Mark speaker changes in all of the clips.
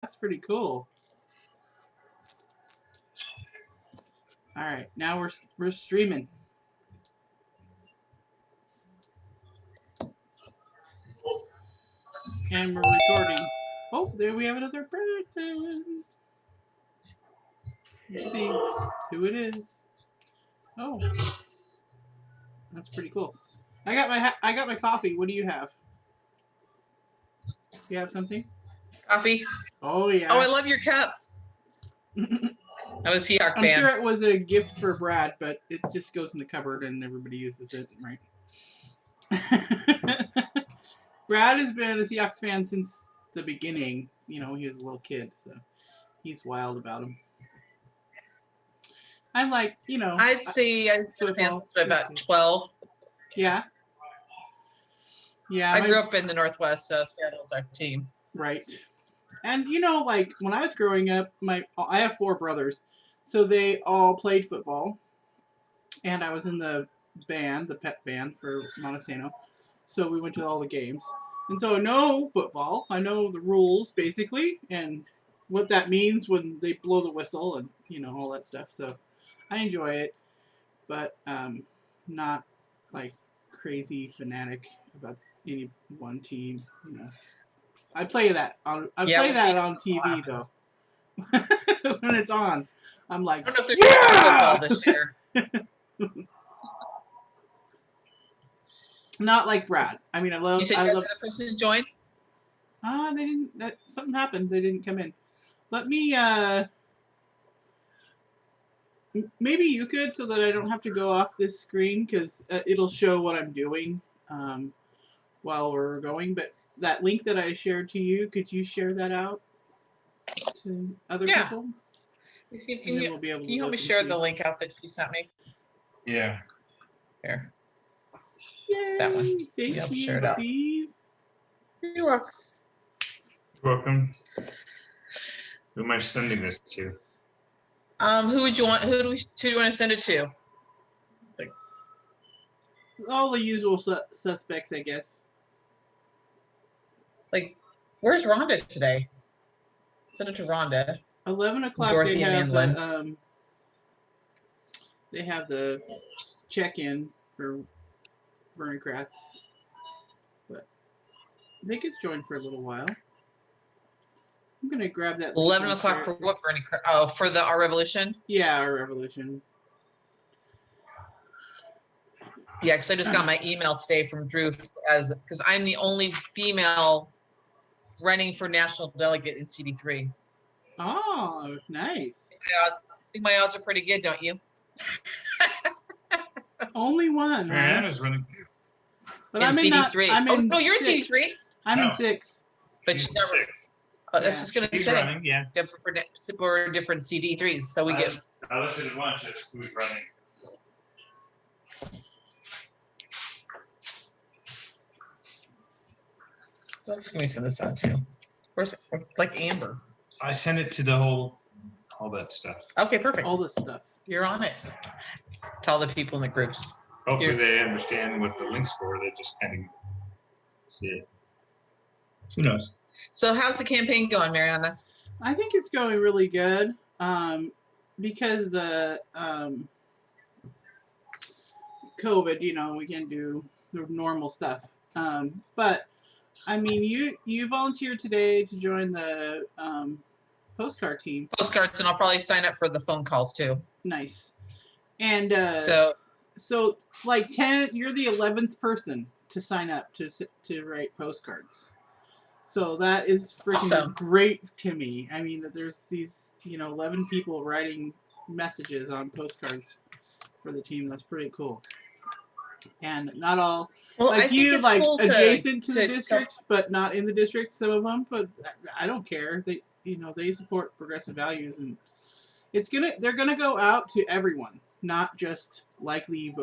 Speaker 1: That's pretty cool. All right, now we're streaming. And we're recording. Oh, there we have another person. Let's see who it is. Oh, that's pretty cool. I got my coffee. What do you have? You have something?
Speaker 2: Coffee.
Speaker 1: Oh yeah.
Speaker 2: Oh, I love your cup. I was Seahawk
Speaker 1: I'm
Speaker 2: fan.
Speaker 1: sure it was a gift for Brad, but it just goes in the cupboard and everybody uses it, right? Brad has been a Seahawks fan since the beginning. You know, he was a little kid, so he's wild about him. I'm like, you know,
Speaker 2: I'd say I was a fan since about 12.
Speaker 1: Yeah. Yeah.
Speaker 2: I grew up in the Northwest, so Seattle's our team.
Speaker 1: Right. And you know, like when I was growing up, I have 4 brothers, so they all played football, and I was in the band, the pep band for Montesano. So we went to all the games, and so I know football. I know the rules basically, and what that means when they blow the whistle, and you know all that stuff. So I enjoy it, but not like crazy fanatic about any one team. You know, I play that on TV though. When it's on, I'm like,
Speaker 2: I don't know if there's football this year.
Speaker 1: Not like Brad. I mean, I love.
Speaker 2: You said the person joined?
Speaker 1: They didn't. Something happened. They didn't come in. Let me. Maybe you could, so that I don't have to go off this screen, because it'll show what I'm doing while we're going. But that link that I shared to you, could you share that out to other people?
Speaker 2: Can you help me share the link out that she sent me?
Speaker 3: Yeah.
Speaker 2: Here.
Speaker 1: Yay!
Speaker 2: That one.
Speaker 1: Thank you, Steve.
Speaker 2: You're welcome.
Speaker 3: You're welcome. Who am I sending this to?
Speaker 2: Who would you want? Who do you want to send it to?
Speaker 1: Like, all the usual suspects, I guess.
Speaker 2: Like, where's Rhonda today? Send it to Rhonda.
Speaker 1: 11 o'clock.
Speaker 2: Dorothy
Speaker 1: They have the check-in for Vernon Kratz, but they could join for a little while. I'm gonna grab that.
Speaker 2: 11 o'clock for what, Vernon Kratz? Oh, for Our Revolution?
Speaker 1: Yeah, Our Revolution.
Speaker 2: Yeah, because I just got my email today from Drew because I'm the only female running for national delegate in CD3.
Speaker 1: Oh, nice.
Speaker 2: Yeah, I think my odds are pretty good, don't you?
Speaker 1: Only one.
Speaker 3: Marianna's running too.
Speaker 1: But
Speaker 2: I'm in CD3. No, you're in CD3.
Speaker 1: I'm in 6.
Speaker 2: But she's never. 6. Oh, that's just gonna say.
Speaker 3: Running, yeah.
Speaker 2: For different CD3s, so we get.
Speaker 3: I listed it once. Just who's running.
Speaker 2: So I'm just gonna send this out to you. Where's like Amber?
Speaker 3: I sent it to all that stuff.
Speaker 2: Okay, perfect.
Speaker 1: All this stuff.
Speaker 2: You're on it. To all the people in the groups.
Speaker 3: Hopefully they understand what the link's for. They just kind of see it. Who knows?
Speaker 2: So how's the campaign going, Marianna?
Speaker 1: I think it's going really good. Because the COVID, you know, we can do the normal stuff. But I mean, you volunteered today to join the postcard team.
Speaker 2: Postcards, and I'll probably sign up for the phone calls too.
Speaker 1: Nice. And so like 10, you're the 11th person to sign up to write postcards. So that is freaking great to me. I mean, that there's these, 11 people writing messages on postcards for the team. That's pretty cool. And not all, like you, like cool adjacent to the district, but not in the district. Some of them, but I don't care. They, they support progressive values, and they're gonna go out to everyone, not just likely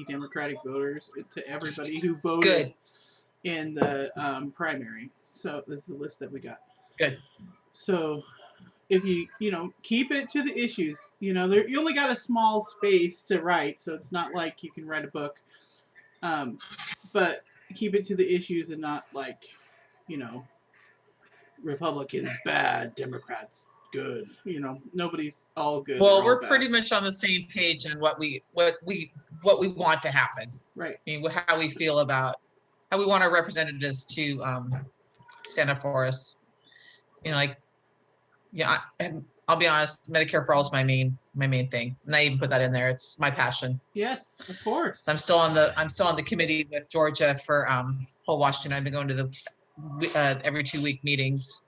Speaker 1: Democratic voters, to everybody who voted in the primary. So this is the list that we got.
Speaker 2: Good.
Speaker 1: So if you keep it to the issues, you only got a small space to write, so it's not like you can write a book. But keep it to the issues and not like, Republicans bad, Democrats good. You know, nobody's all good.
Speaker 2: Well,
Speaker 1: all
Speaker 2: we're
Speaker 1: bad.
Speaker 2: pretty much on the same page on what we want to happen.
Speaker 1: Right.
Speaker 2: I mean, how we feel about how we want our representatives to stand up for us. You know, like, yeah, I'll be honest, Medicare for all is my main thing, and I even put that in there. It's my passion.
Speaker 1: Yes, of course.
Speaker 2: So I'm still on the committee with Georgia for whole Washington. I've been going to the every 2-week meetings.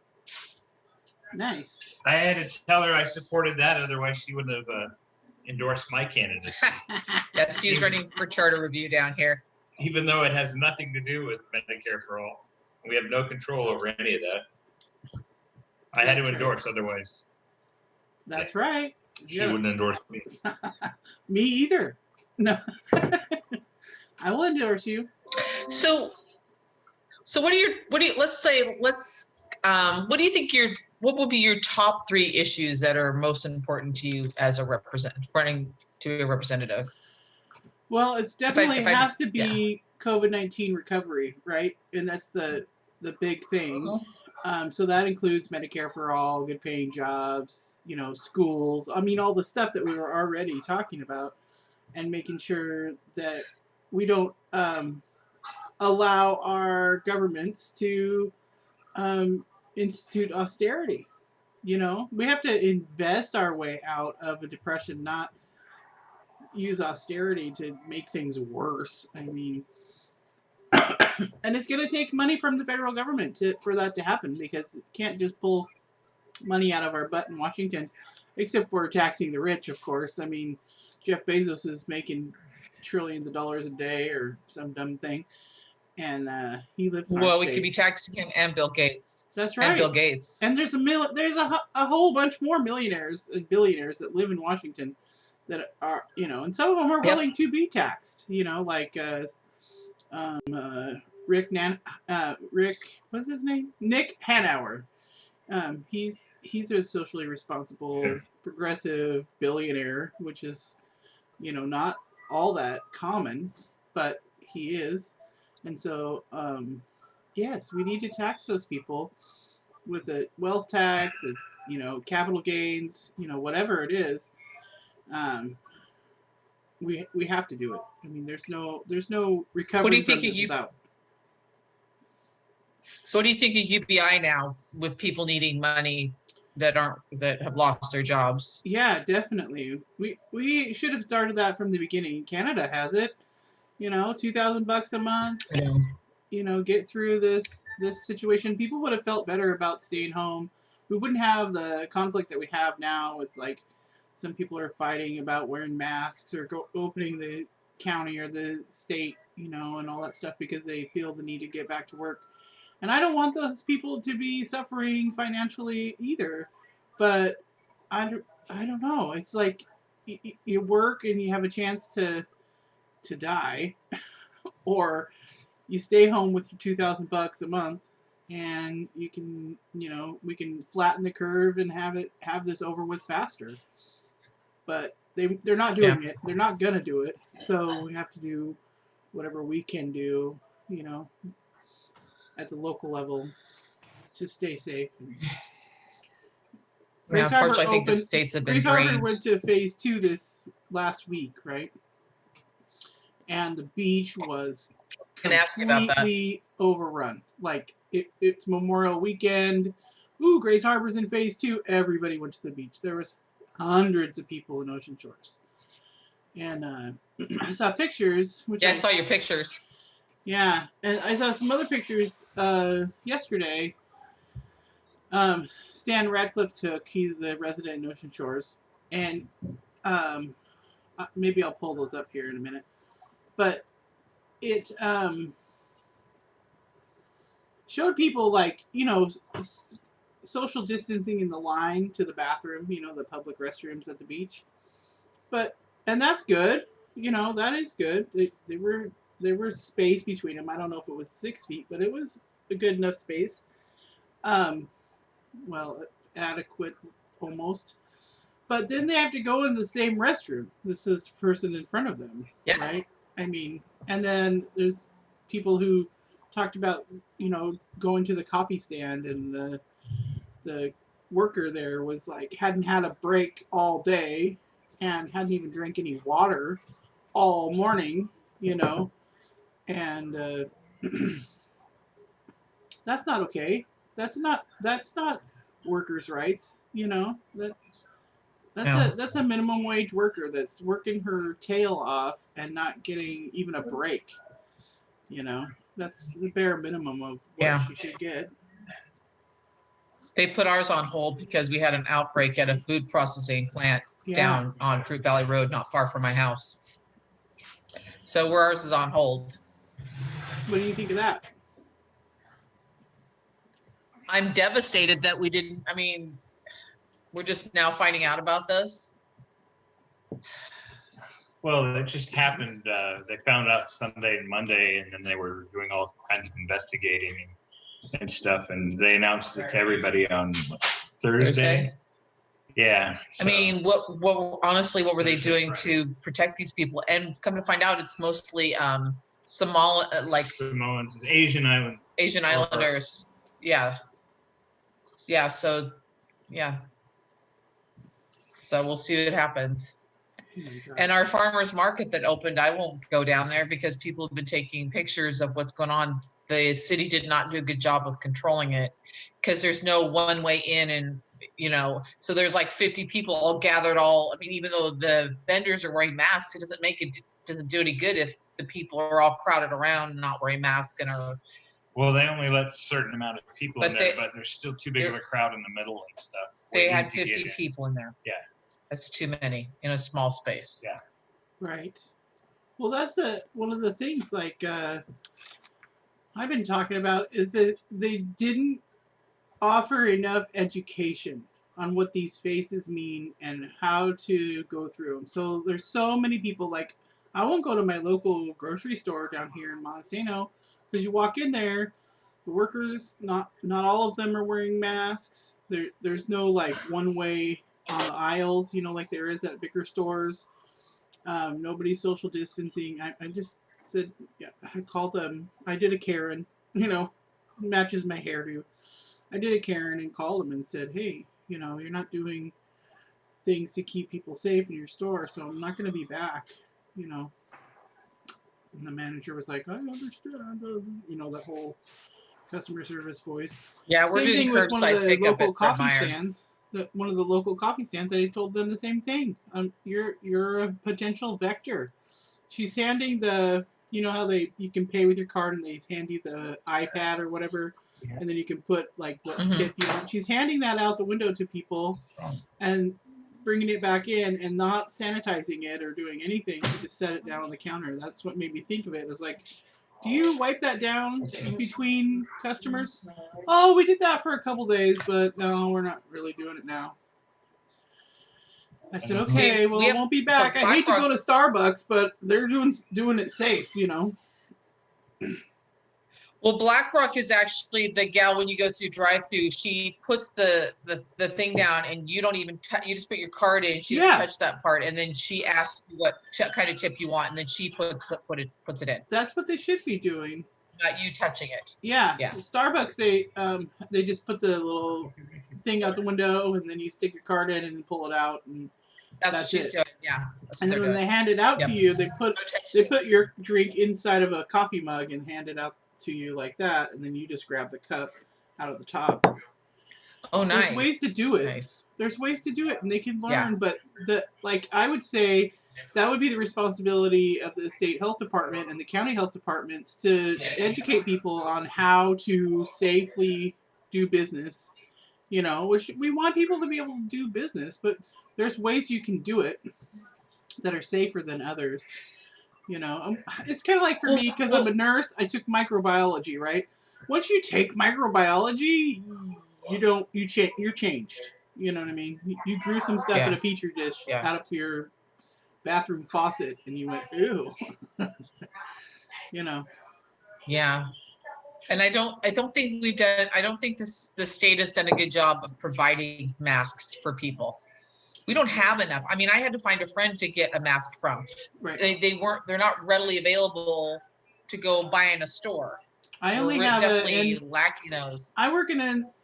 Speaker 1: Nice.
Speaker 3: I had to tell her I supported that, otherwise she wouldn't have endorsed my candidacy.
Speaker 2: Yeah, Steve's running for charter review down here.
Speaker 3: Even though it has nothing to do with Medicare for all. We have no control over any of that. I had to endorse, otherwise.
Speaker 1: That's right.
Speaker 3: She wouldn't endorse me.
Speaker 1: Me either. No. I will endorse you.
Speaker 2: So what do you what would be your top 3 issues that are most important to you as a running to a representative?
Speaker 1: Well, it's definitely has to be COVID-19 recovery, right? And that's the big thing. So that includes Medicare for all, good paying jobs, you know, schools. I mean, all the stuff that we were already talking about, and making sure that we don't allow our governments to institute austerity. You know, we have to invest our way out of a depression, not use austerity to make things worse. I mean, and it's going to take money from the federal government for that to happen, because it can't just pull money out of our butt in Washington, except for taxing the rich, of course. I mean, Jeff Bezos is making trillions of dollars a day or some dumb thing, and he lives in our state.
Speaker 2: We could be taxing him and Bill Gates.
Speaker 1: That's right.
Speaker 2: And Bill Gates.
Speaker 1: And there's a whole bunch more millionaires and billionaires that live in Washington that are, you know, and some of them are willing to be taxed. You know, like Rick, what's his name? Nick Hanauer. He's a socially responsible, progressive billionaire, which is, you know, not all that common, but he is. And so, yes, we need to tax those people with a wealth tax, you know, capital gains, you know, whatever it is. We have to do it. I mean, there's no recovery.
Speaker 2: What do you think
Speaker 1: without.
Speaker 2: So what do you think of UBI now, with people needing money that have lost their jobs?
Speaker 1: Yeah, definitely. We should have started that from the beginning. Canada has it. You know, $2,000 a month.
Speaker 2: Yeah.
Speaker 1: You know, get through this situation. People would have felt better about staying home. We wouldn't have the conflict that we have now with, like, some people are fighting about wearing masks or opening the county or the state, you know, and all that stuff because they feel the need to get back to work. And I don't want those people to be suffering financially either. But I don't know. It's like you work and you have a chance to die, or you stay home with your $2,000 a month, and you can, you know, we can flatten the curve and have this over with faster. But they're not doing it. They're not gonna do it. So we have to do whatever we can do, you know, at the local level to stay safe.
Speaker 2: Unfortunately, I think the states have been drained.
Speaker 1: Grace Harbor went to phase 2 this last week, right? And the beach was completely overrun. Like, it's Memorial Weekend. Ooh, Grace Harbor's in phase 2. Everybody went to the beach. There was hundreds of people in Ocean Shores. And I saw pictures.
Speaker 2: I saw your pictures.
Speaker 1: Yeah, and I saw some other pictures yesterday. Stan Radcliffe took. He's a resident in Ocean Shores. And maybe I'll pull those up here in a minute. But it showed people, like, you know, social distancing in the line to the bathroom, you know, the public restrooms at the beach. And that's good. You know, that is good. There were space between them. I don't know if it was 6 feet, but it was a good enough space. Well, adequate almost. But then they have to go in the same restroom. This is person in front of them, right? I mean, and then there's people who talked about, you know, going to the coffee stand and the the worker there was like hadn't had a break all day and hadn't even drank any water all morning, you know, and that's not okay. That's not workers' rights, you know. That's a minimum wage worker that's working her tail off and not getting even a break. You know, that's the bare minimum of what she should get.
Speaker 2: They put ours on hold because we had an outbreak at a food processing plant down on Fruit Valley Road, not far from my house. So ours is on hold.
Speaker 1: What do you think of that?
Speaker 2: I'm devastated that we didn't. I mean, we're just now finding out about this.
Speaker 3: Well, it just happened. They found out Sunday and Monday, and then they were doing all kinds of investigating and stuff, and they announced it to everybody on Thursday. Yeah.
Speaker 2: So. I mean, what honestly, what were they doing to protect these people? And come to find out, it's mostly
Speaker 3: Samoans, Asian
Speaker 2: Islanders. Yeah. So we'll see what happens. And our farmers market that opened, I won't go down there because people have been taking pictures of what's going on. The city did not do a good job of controlling it because there's no one way in, and you know, so there's like 50 people all gathered. I mean, even though the vendors are wearing masks, it doesn't do any good if the people are all crowded around and not wearing masks and are.
Speaker 3: Well, they only let a certain amount of people in there, but there's still too big of a crowd in the middle and stuff.
Speaker 2: They had 50 people in there.
Speaker 3: Yeah.
Speaker 2: That's too many in a small space.
Speaker 3: Yeah.
Speaker 1: Right. Well, that's one of the things like I've been talking about is that they didn't offer enough education on what these faces mean and how to go through them. So there's so many people, like I won't go to my local grocery store down here in Montesano because you walk in there, the workers, not all of them are wearing masks. There's no like one way on the aisles, you know, like there is at bigger stores. Nobody's social distancing. I just said, I called them. I did a Karen, you know, matches my hairdo. I did a Karen and called them and said, hey, you know, you're not doing things to keep people safe in your store, so I'm not going to be back, you know. And the manager was like, I understand, you know, that whole customer service voice.
Speaker 2: Yeah, we're
Speaker 1: same thing with one of the local coffee stands. One of the local coffee stands, I told them the same thing. You're a potential vector. She's handing you know how you can pay with your card and they hand you the iPad or whatever, and then you can put like what tip you want. She's handing that out the window to people and bringing it back in and not sanitizing it or doing anything. She just set it down on the counter. That's what made me think of it. It was like, do you wipe that down between customers? Oh, we did that for a couple days, but no, we're not really doing it now. I said, okay, well, it won't be back. I hate to go to Starbucks, but they're doing it safe, you know.
Speaker 2: Well, BlackRock is actually the gal when you go through drive-through. She puts the thing down, and you don't even you just put your card in. She doesn't touch that part, and then she asks you what kind of tip you want, and then she puts it in.
Speaker 1: That's what they should be doing.
Speaker 2: Not you touching it.
Speaker 1: Yeah. Starbucks, they just put the little thing out the window, and then you stick your card in and pull it out, and
Speaker 2: that's what she's doing. Yeah.
Speaker 1: And then when they hand it out to you, they put your drink inside of a coffee mug and hand it out to you like that, and then you just grab the cup out of the top.
Speaker 2: Oh, nice.
Speaker 1: There's ways to do it.
Speaker 2: Nice.
Speaker 1: There's ways to do it, and they can learn. But I would say that would be the responsibility of the state health department and the county health departments to educate people on how to safely do business. You know, which we want people to be able to do business, but there's ways you can do it that are safer than others. You know, it's kind of like for me, because I'm a nurse, I took microbiology, right? Once you take microbiology, you're changed. You know what I mean? You grew some stuff in a petri dish out of your bathroom faucet, and you went, ew. You know.
Speaker 2: Yeah. And I don't think the state has done a good job of providing masks for people. We don't have enough. I mean, I had to find a friend to get a mask from.
Speaker 1: Right.
Speaker 2: They're not readily available to go buy in a store.
Speaker 1: I only
Speaker 2: We're
Speaker 1: have
Speaker 2: definitely lacking those.
Speaker 1: I work in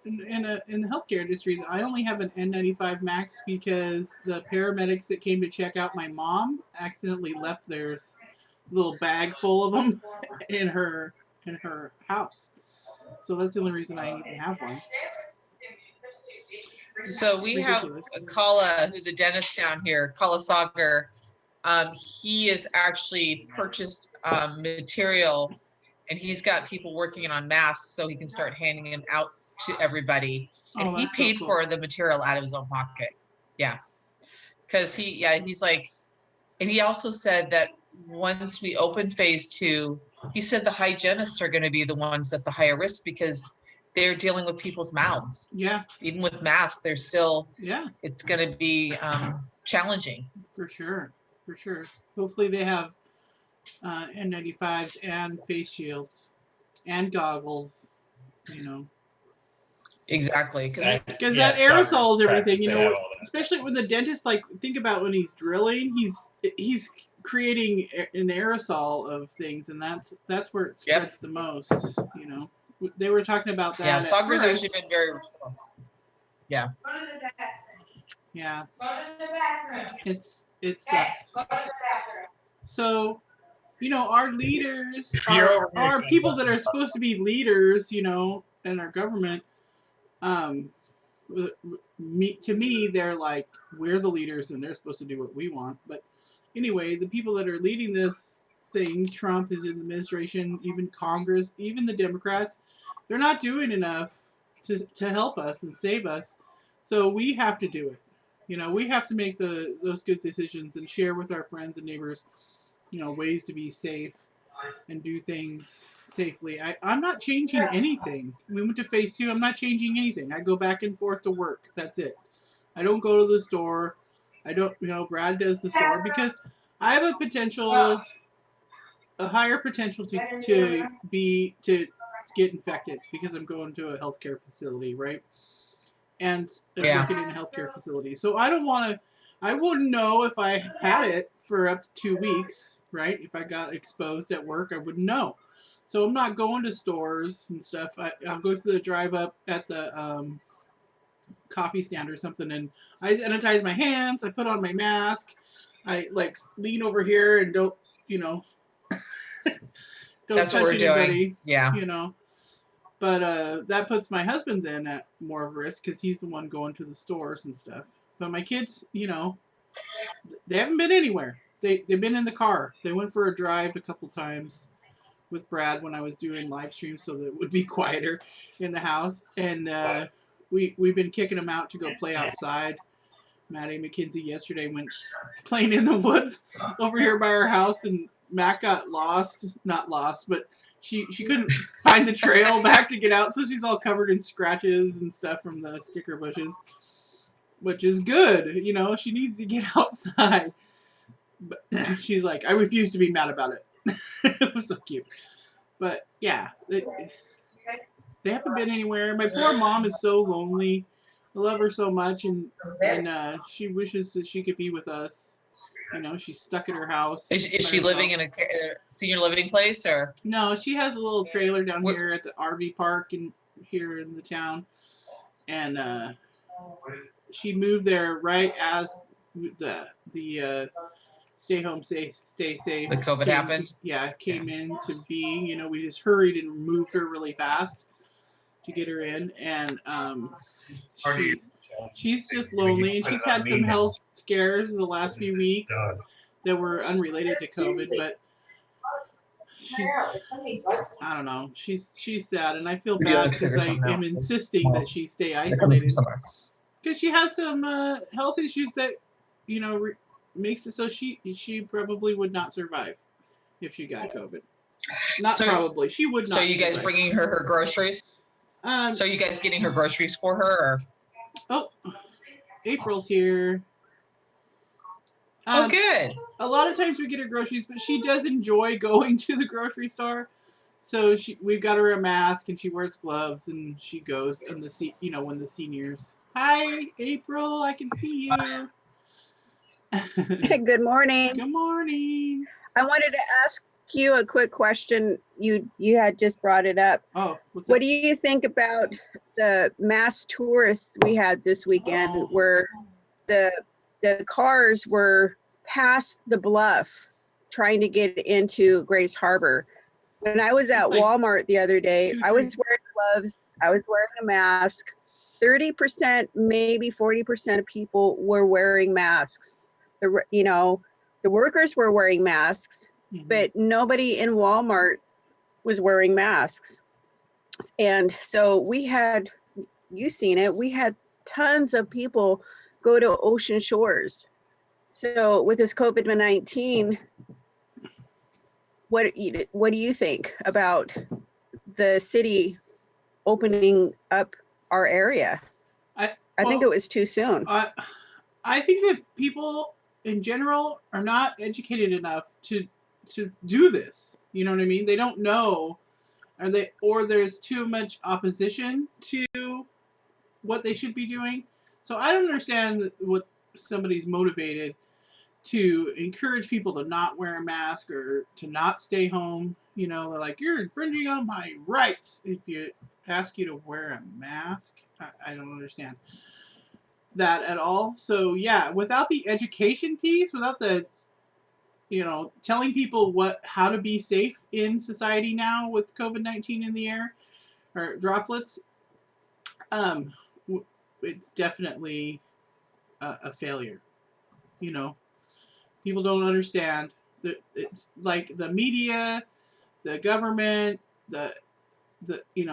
Speaker 1: the healthcare industry. I only have an N95 Max because the paramedics that came to check out my mom accidentally left theirs little bag full of them in her house. So that's the only reason I even have one.
Speaker 2: So we
Speaker 1: Ridiculous.
Speaker 2: have Kala, who's a dentist down here, Kala Sagar. He has actually purchased material, and he's got people working on masks so he can start handing them out to everybody. And he paid for the material out of his own pocket. Yeah. Because he's like, and he also said that once we open phase 2, he said the hygienists are going to be the ones at the higher risk because they're dealing with people's mouths.
Speaker 1: Yeah.
Speaker 2: Even with masks, they're still,
Speaker 1: yeah,
Speaker 2: it's going to be challenging.
Speaker 1: For sure. For sure. Hopefully they have N95s and face shields and goggles, you know.
Speaker 2: Exactly.
Speaker 1: Because that aerosols everything, you know, especially when the dentist, like, think about when he's drilling, he's creating an aerosol of things, and that's where it spreads the most, you know. They were talking about that.
Speaker 2: Yeah, Sagar's actually been very. Yeah.
Speaker 1: Yeah.
Speaker 4: Go to the bathroom.
Speaker 1: It sucks.
Speaker 4: Go to the bathroom.
Speaker 1: So, you know, our leaders are people that are supposed to be leaders, you know, in our government. To me, they're like, we're the leaders and they're supposed to do what we want. But anyway, the people that are leading this thing, Trump is in the administration, even Congress, even the Democrats, they're not doing enough to help us and save us. So we have to do it. You know, we have to make those good decisions and share with our friends and neighbors, you know, ways to be safe and do things safely. I'm not changing anything. We went to phase 2. I'm not changing anything. I go back and forth to work. That's it. I don't go to the store. I don't, you know, Brad does the store because I have a higher potential to get infected because I'm going to a healthcare facility, right? And working in a healthcare facility. So I don't want to, I wouldn't know if I had it for up to 2 weeks, right? If I got exposed at work, I wouldn't know. So I'm not going to stores and stuff. I'll go to the drive up at the coffee stand or something, and I sanitize my hands. I put on my mask. I like lean over here and don't, you know, don't touch anybody.
Speaker 2: Doing. Yeah.
Speaker 1: You know. But that puts my husband then at more of a risk because he's the one going to the stores and stuff. But my kids, you know, they haven't been anywhere. They've been in the car. They went for a drive a couple times with Brad when I was doing live streams so that it would be quieter in the house. And we've been kicking them out to go play outside. Maddie McKenzie yesterday went playing in the woods over here by our house, and Mac got lost. Not lost, but she couldn't find the trail back to get out, so she's all covered in scratches and stuff from the sticker bushes, which is good. You know, she needs to get outside. But she's like, I refuse to be mad about it. It was so cute. But yeah, they haven't been anywhere. My poor mom is so lonely. I love her so much, and she wishes that she could be with us. You know, she's stuck at her house.
Speaker 2: Is she living in a senior living place, or?
Speaker 1: No, she has a little trailer down here at the RV park here in the town, and she moved there right as the stay home, stay safe.
Speaker 2: The COVID happened.
Speaker 1: Came into being. You know, we just hurried and moved her really fast to get her in, and she's just lonely, and she's had some health scares in the last few weeks that were unrelated to COVID, but I don't know. She's sad, and I feel bad because I am insisting that she stay isolated because she has some health issues that, you know, makes it so she probably would not survive if she got COVID. Probably. She would not.
Speaker 2: So you guys bringing her groceries? So are you guys getting her groceries for her? Or?
Speaker 1: Oh, April's here.
Speaker 2: Good.
Speaker 1: A lot of times we get her groceries, but she does enjoy going to the grocery store. So we've got her a mask, and she wears gloves, and she goes when the seniors. Hi, April. I can see you.
Speaker 5: Good morning.
Speaker 1: Good morning.
Speaker 5: I wanted to ask you a quick question? You had just brought it up.
Speaker 1: Oh,
Speaker 5: what do you think about the mass tourists we had this weekend, where the cars were past the bluff trying to get into Grace Harbor? When I was at Walmart the other day, I was wearing gloves, I was wearing a mask. 30%, maybe 40% of people were wearing masks. The workers were wearing masks, but nobody in Walmart was wearing masks. And so we had, you seen it, we had tons of people go to Ocean Shores. So with this COVID-19, what do you think about the city opening up our area? I think it was too soon.
Speaker 1: I think that people in general are not educated enough to do this. You know what I mean? They don't know, or there's too much opposition to what they should be doing. So I don't understand what somebody's motivated to encourage people to not wear a mask or to not stay home. You know, they're like, you're infringing on my rights if you ask you to wear a mask. I don't understand that at all. So yeah, without the education piece, without the, telling people how to be safe in society now with COVID-19 in the air or droplets, it's definitely a failure. People don't understand that it's like the media, the government, the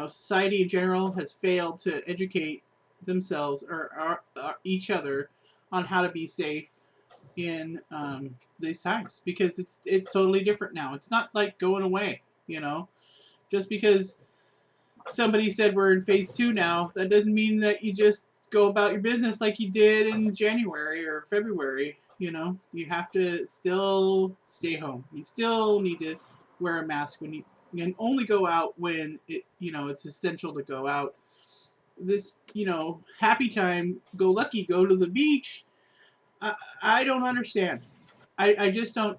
Speaker 1: society in general has failed to educate themselves or each other on how to be safe in these times, because it's totally different now. It's not like going away, just because somebody said we're in phase 2 now, that doesn't mean that you just go about your business like you did in January or February. You have to still stay home. You still need to wear a mask when you can only go out when it's essential to go out. This, happy time, go lucky, go to the beach. I don't understand. I just don't,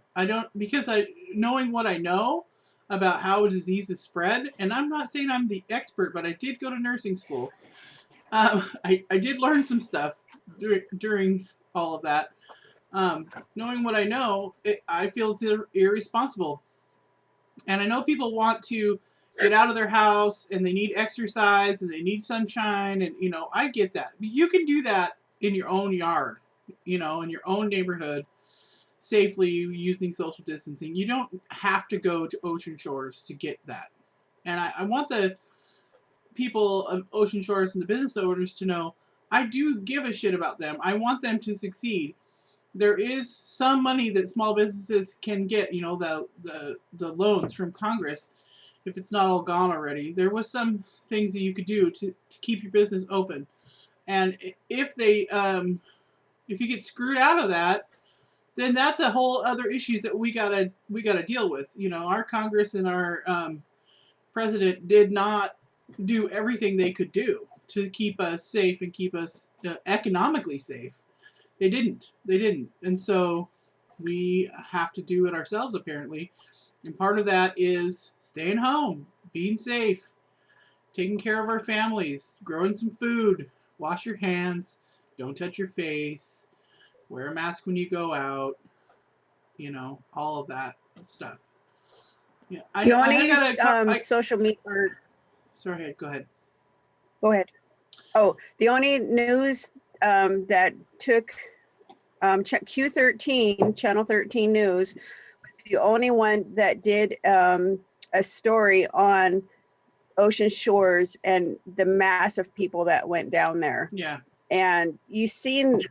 Speaker 1: because knowing what I know about how diseases spread, and I'm not saying I'm the expert, but I did go to nursing school. I did learn some stuff during all of that. Knowing what I know, I feel it's irresponsible. And I know people want to get out of their house and they need exercise and they need sunshine, and I get that. But you can do that in your own yard, in your own neighborhood, safely using social distancing. You don't have to go to Ocean Shores to get that. And I want the people of Ocean Shores and the business owners to know I do give a shit about them. I want them to succeed. There is some money that small businesses can get, the loans from Congress, if it's not all gone already. There was some things that you could do to keep your business open. And if you get screwed out of that, then that's a whole other issues that we gotta deal with. Our Congress and our president did not do everything they could do to keep us safe and keep us economically safe. They didn't. And so we have to do it ourselves, apparently. And part of that is staying home, being safe, taking care of our families, growing some food, wash your hands, don't touch your face, wear a mask when you go out, all of that stuff. Yeah,
Speaker 5: social media.
Speaker 1: Sorry, go ahead.
Speaker 5: Go ahead. Oh, the only news that took Q13, Channel 13 News, was the only one that did a story on Ocean Shores and the mass of people that went down there.
Speaker 1: Yeah.
Speaker 5: And you seen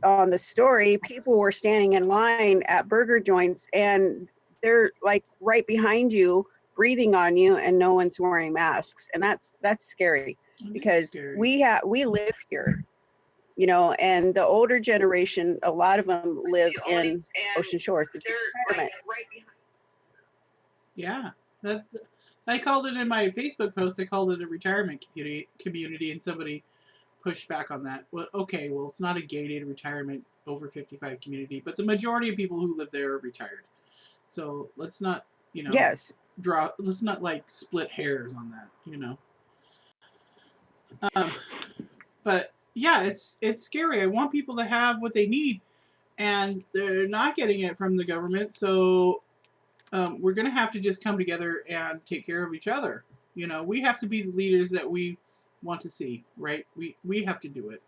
Speaker 5: on the story, people were standing in line at burger joints, and they're like right behind you, breathing on you, and no one's wearing masks. And that's scary, because we live here, and the older generation, a lot of them live in Ocean Shores. It's retirement.
Speaker 1: Yeah, I called it in my Facebook post. I called it a retirement community, and somebody pushed back on that. Well, okay, it's not a gated retirement over 55 community, but the majority of people who live there are retired. So let's not you know,
Speaker 5: Yes.
Speaker 1: let's not like split hairs on that, you know. But yeah, it's scary. I want people to have what they need, and they're not getting it from the government. So we're gonna have to just come together and take care of each other. You know, we have to be the leaders that we want to see, right? We have to do it.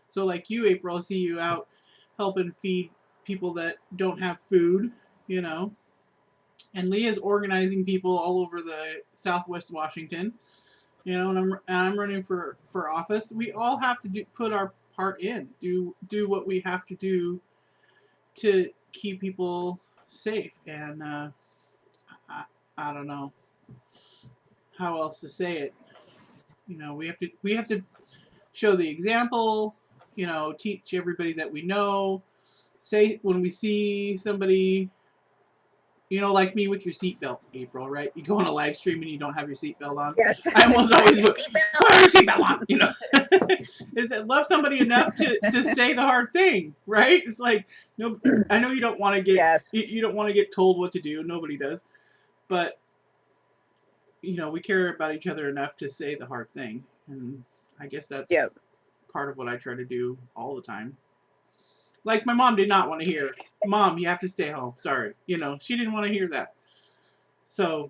Speaker 1: So like you, April, I see you out helping feed people that don't have food, you know. And Leah's organizing people all over the Southwest Washington, you know, and I'm running for office. We all have to put our part in, do what we have to do to keep people safe. And I don't know how else to say it. You know, we have to show the example. You know, teach everybody that we know. Say when we see somebody, you know, like me with your seatbelt, April, right? You go on a live stream and you don't have your seatbelt on.
Speaker 5: Yes.
Speaker 1: I almost always put your seatbelt on, you know. Is it love somebody enough to say the hard thing, right? It's like, no, I know you don't want to get,
Speaker 5: Yes.
Speaker 1: you don't want to get told what to do. Nobody does. But, you know, we care about each other enough to say the hard thing. And I guess that's part of what I try to do all the time. Like my mom did not want to hear, Mom, you have to stay home. Sorry. You know, she didn't want to hear that. So,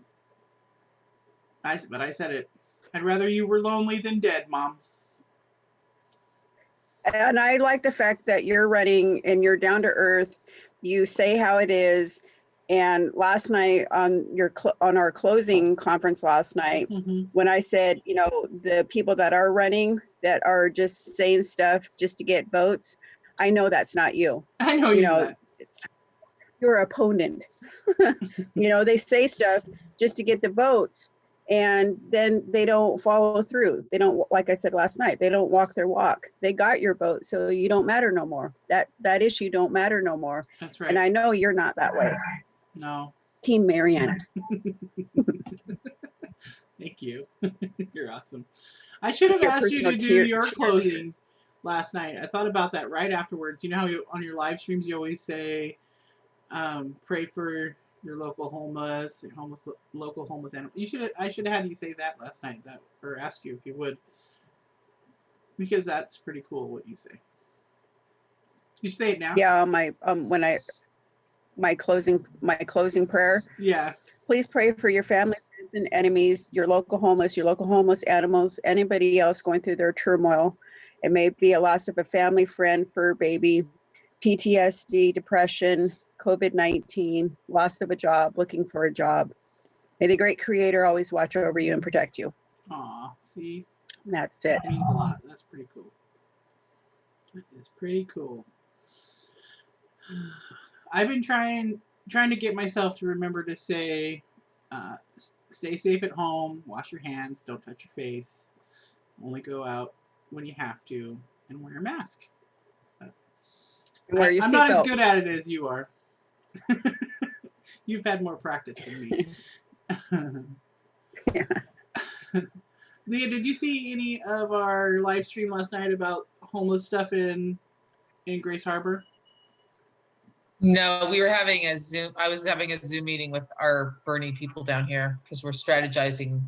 Speaker 1: but I said it. I'd rather you were lonely than dead, Mom.
Speaker 5: And I like the fact that you're running and you're down to earth. You say how it is. And last night on our closing conference last night, when I said, you know, the people that are running that are just saying stuff just to get votes, I know that's not you.
Speaker 1: I know you know.
Speaker 5: It's your opponent. You know, they say stuff just to get the votes, and then they don't follow through. They don't, like I said last night, they don't walk their walk. They got your vote, so you don't matter no more. That issue don't matter no more.
Speaker 1: That's right.
Speaker 5: And I know you're not that way.
Speaker 1: No.
Speaker 5: Team Marianna.
Speaker 1: Thank you. You're awesome. I should have asked you to do your closing last night. I thought about that right afterwards. You know how on your live streams you always say, pray for your local homeless, local homeless animal. I should have had you say that last night, or ask you if you would, because that's pretty cool what you say. You say it now.
Speaker 5: Yeah, my closing prayer.
Speaker 1: Yeah.
Speaker 5: Please pray for your family, friends, and enemies, your local homeless animals, anybody else going through their turmoil. It may be a loss of a family, friend, fur baby, PTSD, depression, COVID-19, loss of a job, looking for a job. May the great Creator always watch over you and protect you.
Speaker 1: Aw, see?
Speaker 5: And that's it.
Speaker 1: That means a lot. That's pretty cool. That is pretty cool. I've been trying to get myself to remember to say, stay safe at home, wash your hands, don't touch your face, only go out when you have to, and wear a mask. I'm not as good at it as you are. You've had more practice than me.
Speaker 5: Yeah.
Speaker 1: Leah, did you see any of our live stream last night about homeless stuff in Grace Harbor?
Speaker 2: No, we were having a Zoom. I was having a Zoom meeting with our Bernie people down here because we're strategizing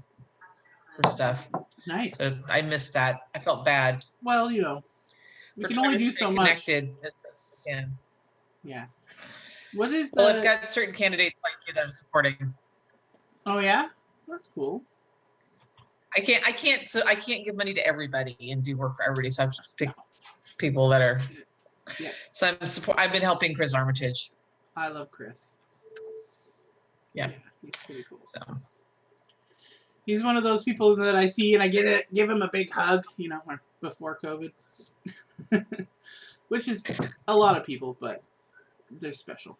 Speaker 2: for stuff.
Speaker 1: Nice.
Speaker 2: So I missed that. I felt bad.
Speaker 1: Well, you know, we can only do so much.
Speaker 2: Connected as best we can.
Speaker 1: Yeah. What is
Speaker 2: Well, I've got certain candidates like you that I'm supporting.
Speaker 1: Oh yeah, that's cool.
Speaker 2: I can't give money to everybody and do work for everybody. So I have to pick people that are.
Speaker 1: Yes.
Speaker 2: So I've been helping Chris Armitage.
Speaker 1: I love Chris.
Speaker 2: Yeah.
Speaker 1: He's pretty cool.
Speaker 2: So
Speaker 1: he's one of those people that I see and I give him a big hug, you know, before COVID. Which is a lot of people, but they're special.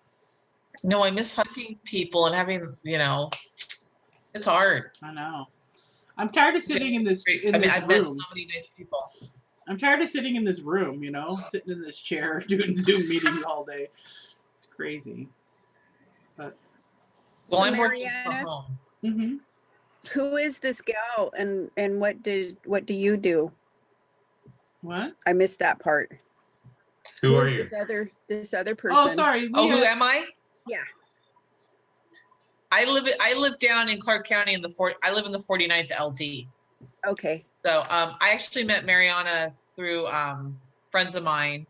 Speaker 2: No, I miss hugging people and having, you know, it's hard.
Speaker 1: I know. I'm tired of sitting in this room.
Speaker 2: I've met so many nice people.
Speaker 1: I'm tired of sitting in this room, you know, sitting in this chair doing Zoom meetings all day. It's crazy. But
Speaker 2: well, I'm working from home.
Speaker 1: Mm-hmm.
Speaker 5: Who is this gal and what do you do?
Speaker 1: What?
Speaker 5: I missed that part.
Speaker 3: Who are you?
Speaker 5: This other person.
Speaker 1: Oh, sorry.
Speaker 2: Leah. Oh, who am I?
Speaker 5: Yeah.
Speaker 2: I live down in Clark County I live in the 49th LD.
Speaker 5: Okay.
Speaker 2: So I actually met Marianna through friends of mine,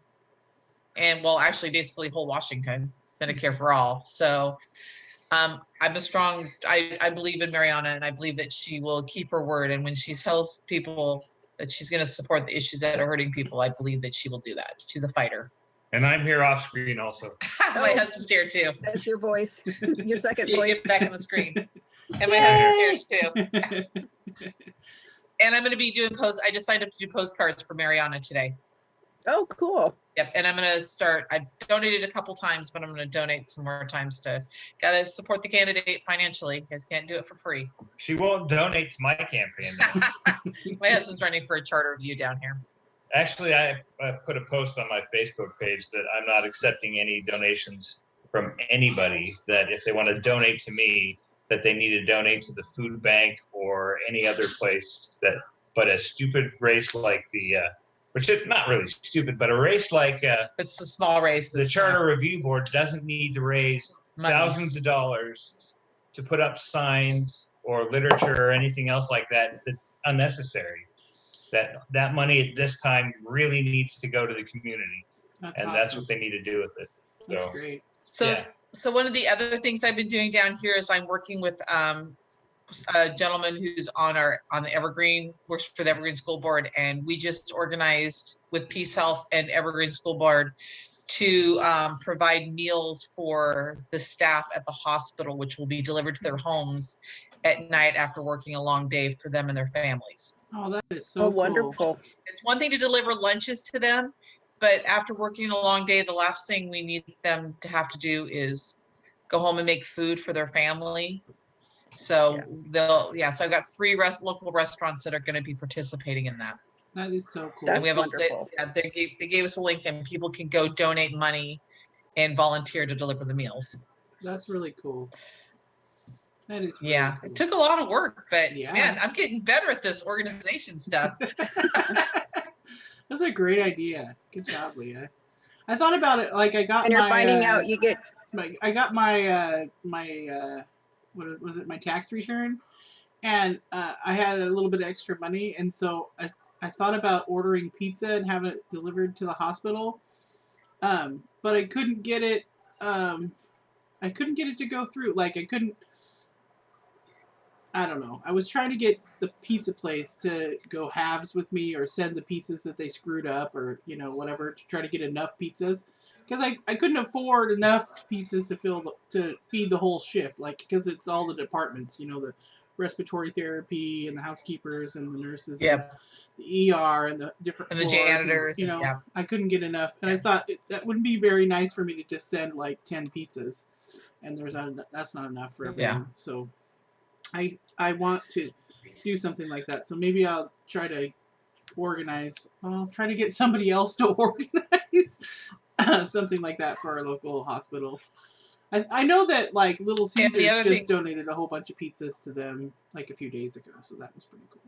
Speaker 2: and well, actually, basically whole Washington, Medicare for All. So I'm I believe in Marianna, and I believe that she will keep her word. And when she tells people that she's going to support the issues that are hurting people, I believe that she will do that. She's a fighter.
Speaker 3: And I'm here off screen also.
Speaker 2: My husband's here too.
Speaker 5: That's your voice. Your second
Speaker 2: You
Speaker 5: voice.
Speaker 2: get back on the screen. And my husband's here too. And I'm going to be doing I just signed up to do postcards for Marianna today.
Speaker 5: Oh, cool.
Speaker 2: Yep. And I'm going to start. I've donated a couple times, but I'm going to donate some more times got to support the candidate financially. You guys can't do it for free.
Speaker 3: She won't donate to my campaign.
Speaker 2: My husband's running for a charter review down here.
Speaker 3: Actually, I put a post on my Facebook page that I'm not accepting any donations from anybody, that if they want to donate to me, that they need to donate to the food bank or any other place but a stupid race like which is not really stupid, but a race like
Speaker 2: it's a small race.
Speaker 3: The Charter Review Board doesn't need to raise thousands of dollars to put up signs or literature or anything else like that that's unnecessary. That money at this time really needs to go to the community. That's what they need to do with it.
Speaker 1: That's great.
Speaker 2: So one of the other things I've been doing down here is I'm working with a gentleman who's on the Evergreen, works for the Evergreen School Board, and we just organized with Peace Health and Evergreen School Board to provide meals for the staff at the hospital, which will be delivered to their homes at night after working a long day for them and their families.
Speaker 1: Oh, that is so cool.
Speaker 5: Wonderful.
Speaker 2: It's one thing to deliver lunches to them, but after working a long day, the last thing we need them to have to do is go home and make food for their family. So so I've got 3 local restaurants that are going to be participating in that.
Speaker 1: That is so cool.
Speaker 5: That's
Speaker 2: we have
Speaker 5: wonderful.
Speaker 2: They gave us a link, and people can go donate money and volunteer to deliver the meals.
Speaker 1: That's really cool. That is really cool.
Speaker 2: It took a lot of work, but man, I'm getting better at this organization stuff.
Speaker 1: That's a great idea. Good job, Leah. I thought about it, like I got
Speaker 5: and you're finding out you get
Speaker 1: I got my what was it, my tax return, and I had a little bit of extra money, and so I thought about ordering pizza and having it delivered to the hospital, but I couldn't get it to go through. Like I don't know. I was trying to get the pizza place to go halves with me or send the pizzas that they screwed up or, whatever, to try to get enough pizzas. Because I couldn't afford enough pizzas to feed the whole shift. Like, because it's all the departments, the respiratory therapy and the housekeepers and the nurses. And the ER and the different
Speaker 2: and the janitors.
Speaker 1: And, I couldn't get enough. And I thought that wouldn't be very nice for me to just send like 10 pizzas. And that's not enough for everyone. So I want to do something like that. So maybe I'll try to I'll try to get somebody else to organize something like that for our local hospital. I know that like Little Caesars just donated a whole bunch of pizzas to them like a few days ago. So that was pretty cool.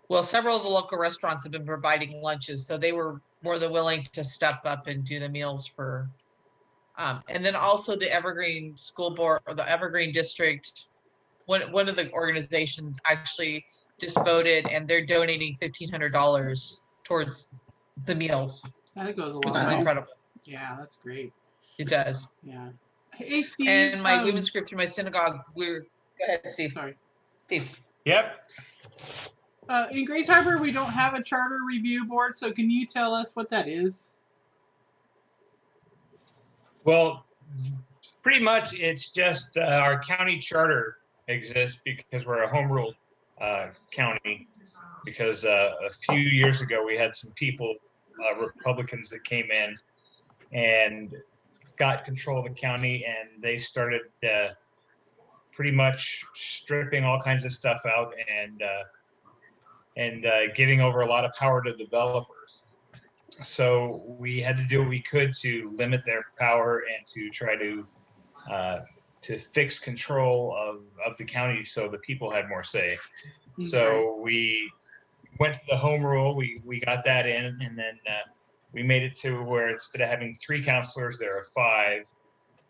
Speaker 2: Well, several of the local restaurants have been providing lunches, so they were more than willing to step up and do the meals for. And then also the Evergreen School Board or the Evergreen District, one of the organizations actually just voted, and they're donating $1,500 towards the meals.
Speaker 1: That goes a long
Speaker 2: way. Which is incredible.
Speaker 1: Yeah, that's great.
Speaker 2: It does.
Speaker 1: Yeah. Hey, Steve.
Speaker 2: And my women's group through my synagogue, go ahead, Steve.
Speaker 1: Sorry.
Speaker 2: Steve.
Speaker 3: Yep.
Speaker 1: In Grace Harbor, we don't have a charter review board, so can you tell us what that is?
Speaker 3: Well, pretty much it's just our county charter exists because we're a home rule county. Because a few years ago we had some people, Republicans, that came in and got control of the county, and they started pretty much stripping all kinds of stuff out and giving over a lot of power to developers. So we had to do what we could to limit their power and to try to fix control of the county so the people had more say. Mm-hmm. So we went to the home rule, we got that in, and then we made it to where instead of having 3 counselors, there are 5.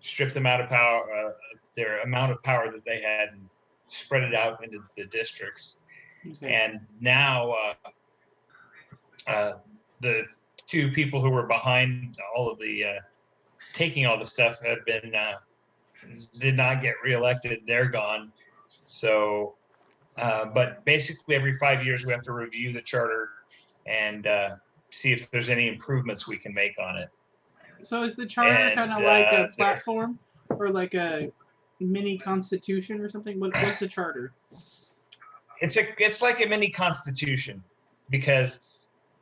Speaker 3: stripped them out of power, their amount of power that they had, and spread it out into the districts.
Speaker 1: Okay.
Speaker 3: And now the two people who were behind all of the taking all the stuff have been did not get reelected. They're gone. So, but basically every 5 years we have to review the charter and see if there's any improvements we can make on it.
Speaker 1: So is the charter kind of like a platform or like a mini constitution or something? What's a charter?
Speaker 3: It's like a mini constitution, because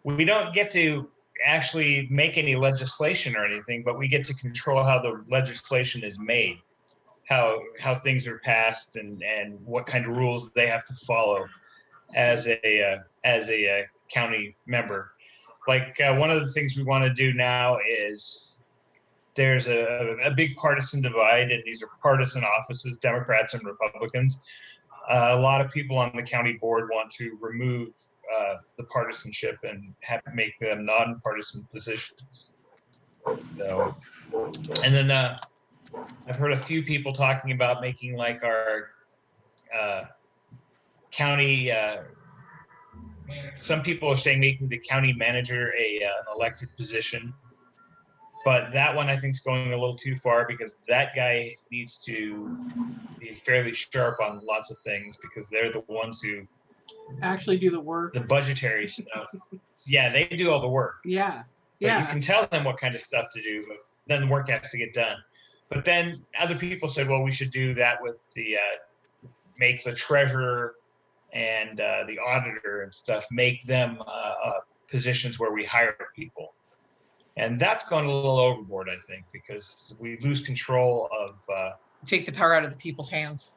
Speaker 3: we don't get to actually make any legislation or anything, but we get to control how the legislation is made, how things are passed, and what kind of rules they have to follow as a county member. Like one of the things we want to do now is there's a big partisan divide, and these are partisan offices, Democrats and Republicans. A lot of people on the county board want to remove the partisanship and make them nonpartisan positions. So, and then I've heard a few people talking about making like our county. Some people are saying making the county manager an elected position. But that one I think is going a little too far, because that guy needs to be fairly sharp on lots of things, because they're the ones who
Speaker 1: actually do the work.
Speaker 3: The budgetary stuff. Yeah, they do all the work.
Speaker 1: Yeah.
Speaker 3: But you can tell them what kind of stuff to do, but then the work has to get done. But then other people said, well, we should do that with the make the treasurer and the auditor and stuff, make them positions where we hire people. And that's gone a little overboard, I think, because we lose control of
Speaker 2: take the power out of the people's hands.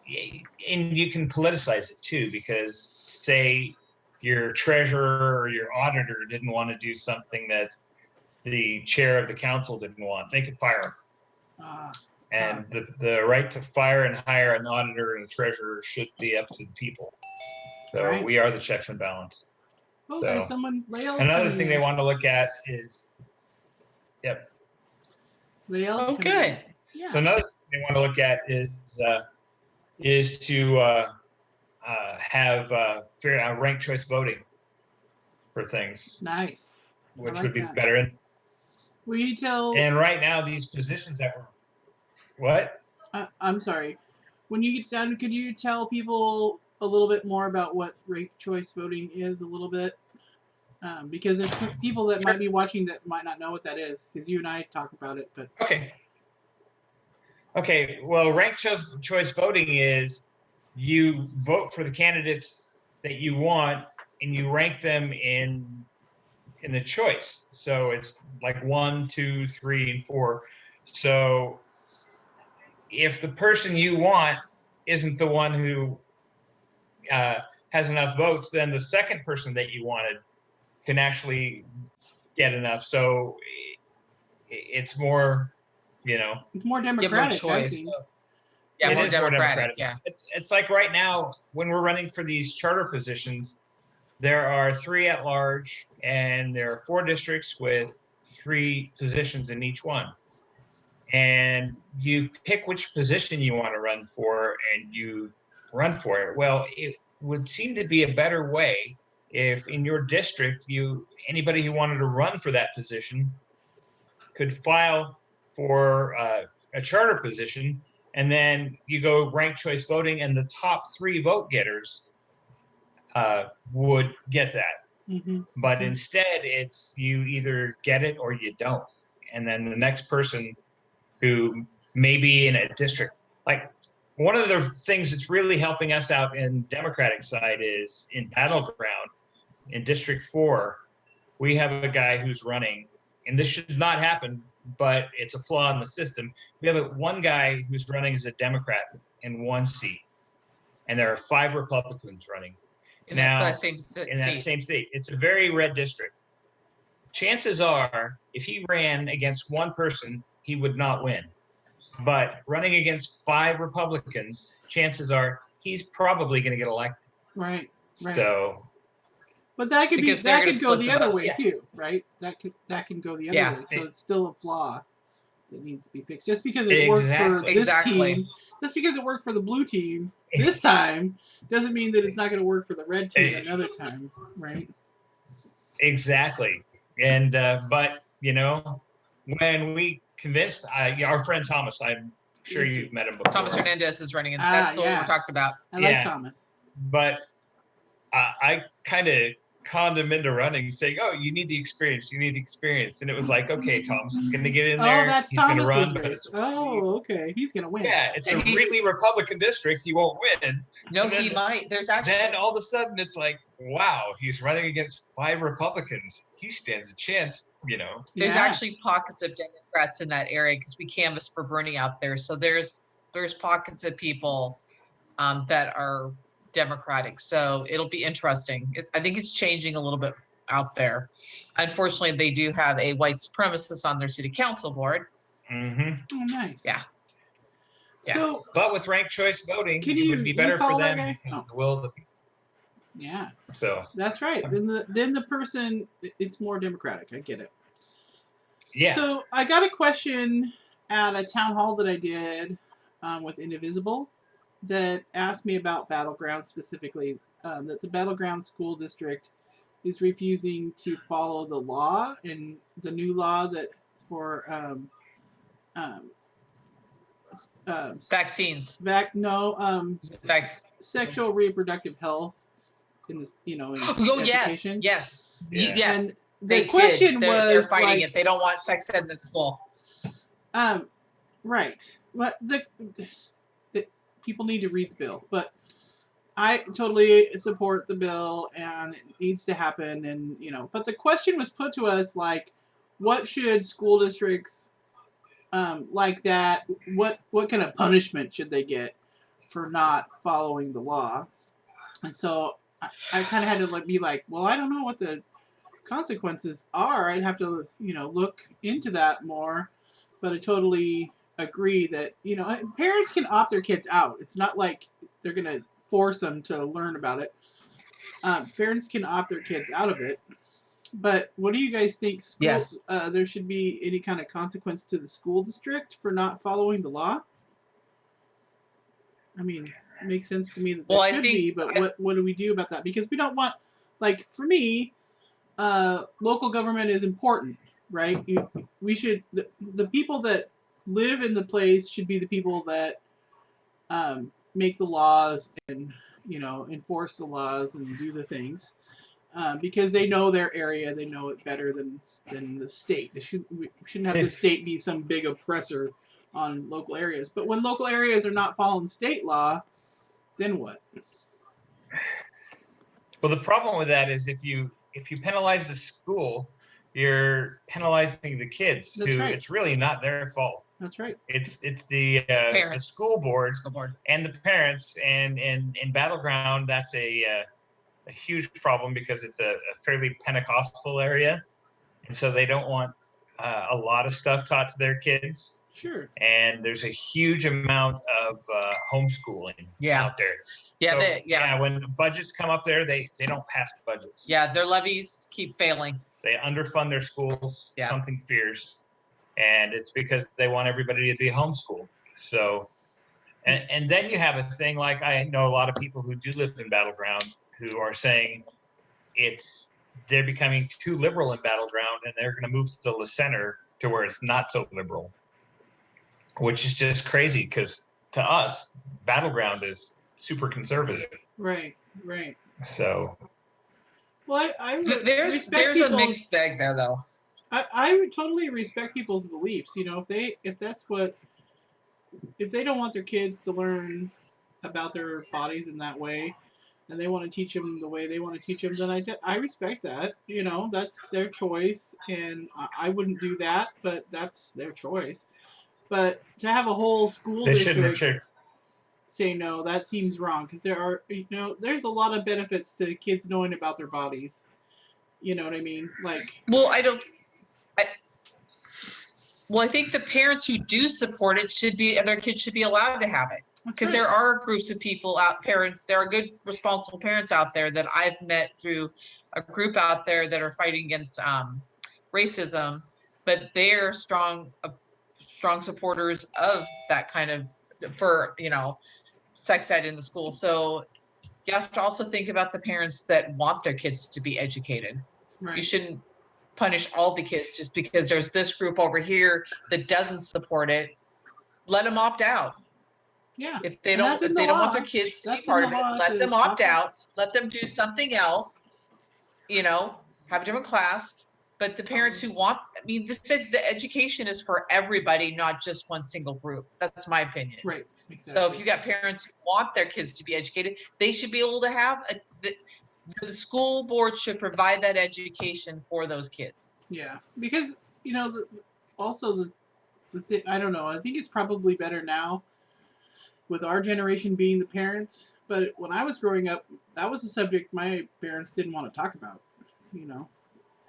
Speaker 3: And you can politicize it too, because say your treasurer or your auditor didn't want to do something that the chair of the council didn't want, they could fire them. And the right to fire and hire an auditor and a treasurer should be up to the people. So we are the checks and balance.
Speaker 1: Oh, so there's someone.
Speaker 3: Another thing they want to look at is, yep.
Speaker 1: Oh,
Speaker 2: good.
Speaker 1: Yeah.
Speaker 3: So another thing they want to look at is to have fair ranked choice voting for things.
Speaker 1: Nice.
Speaker 3: Which would be better.
Speaker 1: Will you tell?
Speaker 3: And right now, these positions that were, what?
Speaker 1: I'm sorry. When you get done, could you tell people a little bit more about what ranked choice voting is a little bit? Because there's people that might be watching that might not know what that is, because you and I talk about it. But
Speaker 3: okay. Well, ranked choice voting is you vote for the candidates that you want, and you rank them in the choice. So it's like 1, 2, 3, and 4. So if the person you want isn't the one who has enough votes, then the second person that you wanted can actually get enough. So it's more,
Speaker 1: it's more democratic.
Speaker 2: More choice. Yeah,
Speaker 3: more democratic.
Speaker 2: Yeah.
Speaker 3: It's like right now when we're running for these charter positions, there are 3 at large, and there are 4 districts with 3 positions in each one. And you pick which position you want to run for, and you run for it. Well, it would seem to be a better way if in your district, anybody who wanted to run for that position could file for a charter position, and then you go ranked choice voting, and the top 3 vote getters would get that.
Speaker 1: Mm-hmm.
Speaker 3: But instead, it's you either get it or you don't. And then the next person who may be in a district, like one of the things that's really helping us out in the Democratic side is in Battleground, in District 4, we have a guy who's running, and this should not happen, but it's a flaw in the system. We have one guy who's running as a Democrat in 1 seat, and there are 5 Republicans running.
Speaker 2: In that same seat.
Speaker 3: It's a very red district. Chances are, if he ran against one person, he would not win. But running against 5 Republicans, chances are he's probably going to get elected.
Speaker 1: Right.
Speaker 3: So,
Speaker 1: but that could go the other way too, right? That can go the other way. So it's still a flaw. that needs to be fixed. Just because it worked for this
Speaker 2: Exactly.
Speaker 1: team, just because it worked for the blue team this time, doesn't mean that it's not going to work for the red team another time, right?
Speaker 3: Exactly. And but you know, when we convinced our friend Thomas, I'm sure you've met him before.
Speaker 2: Thomas Hernandez is running, and that's the one we're talking about.
Speaker 1: I like Thomas.
Speaker 3: But I kind of conned him into running, saying, "Oh, you need the experience. You need the experience." And it was like, "Okay, Thomas is going to get in there.
Speaker 1: That's
Speaker 3: he's going to run."
Speaker 1: But it's okay. He's going to win.
Speaker 3: Yeah, it's a really Republican district. He won't win.
Speaker 2: No, he might. There's actually.
Speaker 3: Then all of a sudden, it's like, wow, he's running against 5 Republicans. He stands a chance, you know.
Speaker 2: There's actually pockets of Democrats in that area because we canvassed for Bernie out there. So there's pockets of people that are Democratic. So it'll be interesting. I think it's changing a little bit out there. Unfortunately, they do have a white supremacist on their city council board.
Speaker 3: Mm-hmm.
Speaker 1: Oh, nice.
Speaker 2: Yeah.
Speaker 1: So,
Speaker 3: but with ranked choice voting, it would be better for them because the will of the people.
Speaker 1: Yeah.
Speaker 3: So
Speaker 1: that's right. Then the person, it's more democratic. I get it.
Speaker 3: Yeah.
Speaker 1: So I got a question at a town hall that I did with Indivisible that asked me about Battleground specifically. That the Battleground School District is refusing to follow the law, and the new law that for
Speaker 2: vaccines.
Speaker 1: Sexual reproductive health in this, in education.
Speaker 2: Yes.
Speaker 1: And the question was,
Speaker 2: they're fighting it. They don't want sex ed in school.
Speaker 1: Right. But the people need to read the bill, but I totally support the bill and it needs to happen. And but the question was put to us like, what should school districts like that? What kind of punishment should they get for not following the law? And so I kind of had to be like, well, I don't know what the consequences are. I'd have to look into that more. But I totally agree that parents can opt their kids out. It's not like they're gonna force them to learn about it. Parents can opt their kids out of it. But what do you guys think? There should be any kind of consequence to the school district for not following the law? I mean, it makes sense to me that there should be, but what do we do about that? Because we don't want, for me, local government is important, right? We should, the people that live in the place should be the people that make the laws and, enforce the laws and do the things. Because they know their area, they know it better than the state. We shouldn't have the state be some big oppressor on local areas. But when local areas are not following state law, then what?
Speaker 3: Well, the problem with that is if you penalize the school, you're penalizing the kids. It's really not their fault.
Speaker 1: That's right.
Speaker 3: It's the school board and the parents. And in Battleground, that's a huge problem because it's a fairly Pentecostal area, and so they don't want a lot of stuff taught to their kids.
Speaker 1: Sure.
Speaker 3: And there's a huge amount of homeschooling out there.
Speaker 2: Yeah,
Speaker 3: when budgets come up there, they don't pass budgets.
Speaker 2: Yeah, their levies keep failing.
Speaker 3: They underfund their schools, something fierce, and it's because they want everybody to be homeschooled. So, and then you have a thing like I know a lot of people who do live in Battleground who are saying they're becoming too liberal in Battleground and they're going to move to the center to where it's not so liberal, which is just crazy because to us, Battleground is super conservative.
Speaker 1: Right.
Speaker 3: So.
Speaker 1: Well,
Speaker 2: there's a mixed bag there though.
Speaker 1: I would totally respect people's beliefs. If they don't want their kids to learn about their bodies in that way, and they want to teach them the way they want to teach them, then I respect that. That's their choice, and I wouldn't do that, but that's their choice. But to have a whole school district say no, that seems wrong, because there are, there's a lot of benefits to kids knowing about their bodies. You know what I mean?
Speaker 2: I think the parents who do support it their kids should be allowed to have it. Because there are groups of people there are good, responsible parents out there that I've met through a group out there that are fighting against racism, but they're strong strong supporters of that kind of, for, you know, sex ed in the school. So you have to also think about the parents that want their kids to be educated.
Speaker 1: Right.
Speaker 2: You shouldn't punish all the kids just because there's this group over here that doesn't support it. Let them opt out.
Speaker 1: Yeah.
Speaker 2: If they don't want their kids to be part of it, let them opt out. Let them do something else. You know, have a different class. But the parents who want, I mean, the education is for everybody, not just one single group. That's my opinion.
Speaker 1: Right. Exactly.
Speaker 2: So if you got parents who want their kids to be educated, they should be able to have the school board should provide that education for those kids.
Speaker 1: Yeah, because you know, the thing, I don't know. I think it's probably better now with our generation being the parents. But when I was growing up, that was a subject my parents didn't want to talk about. You know,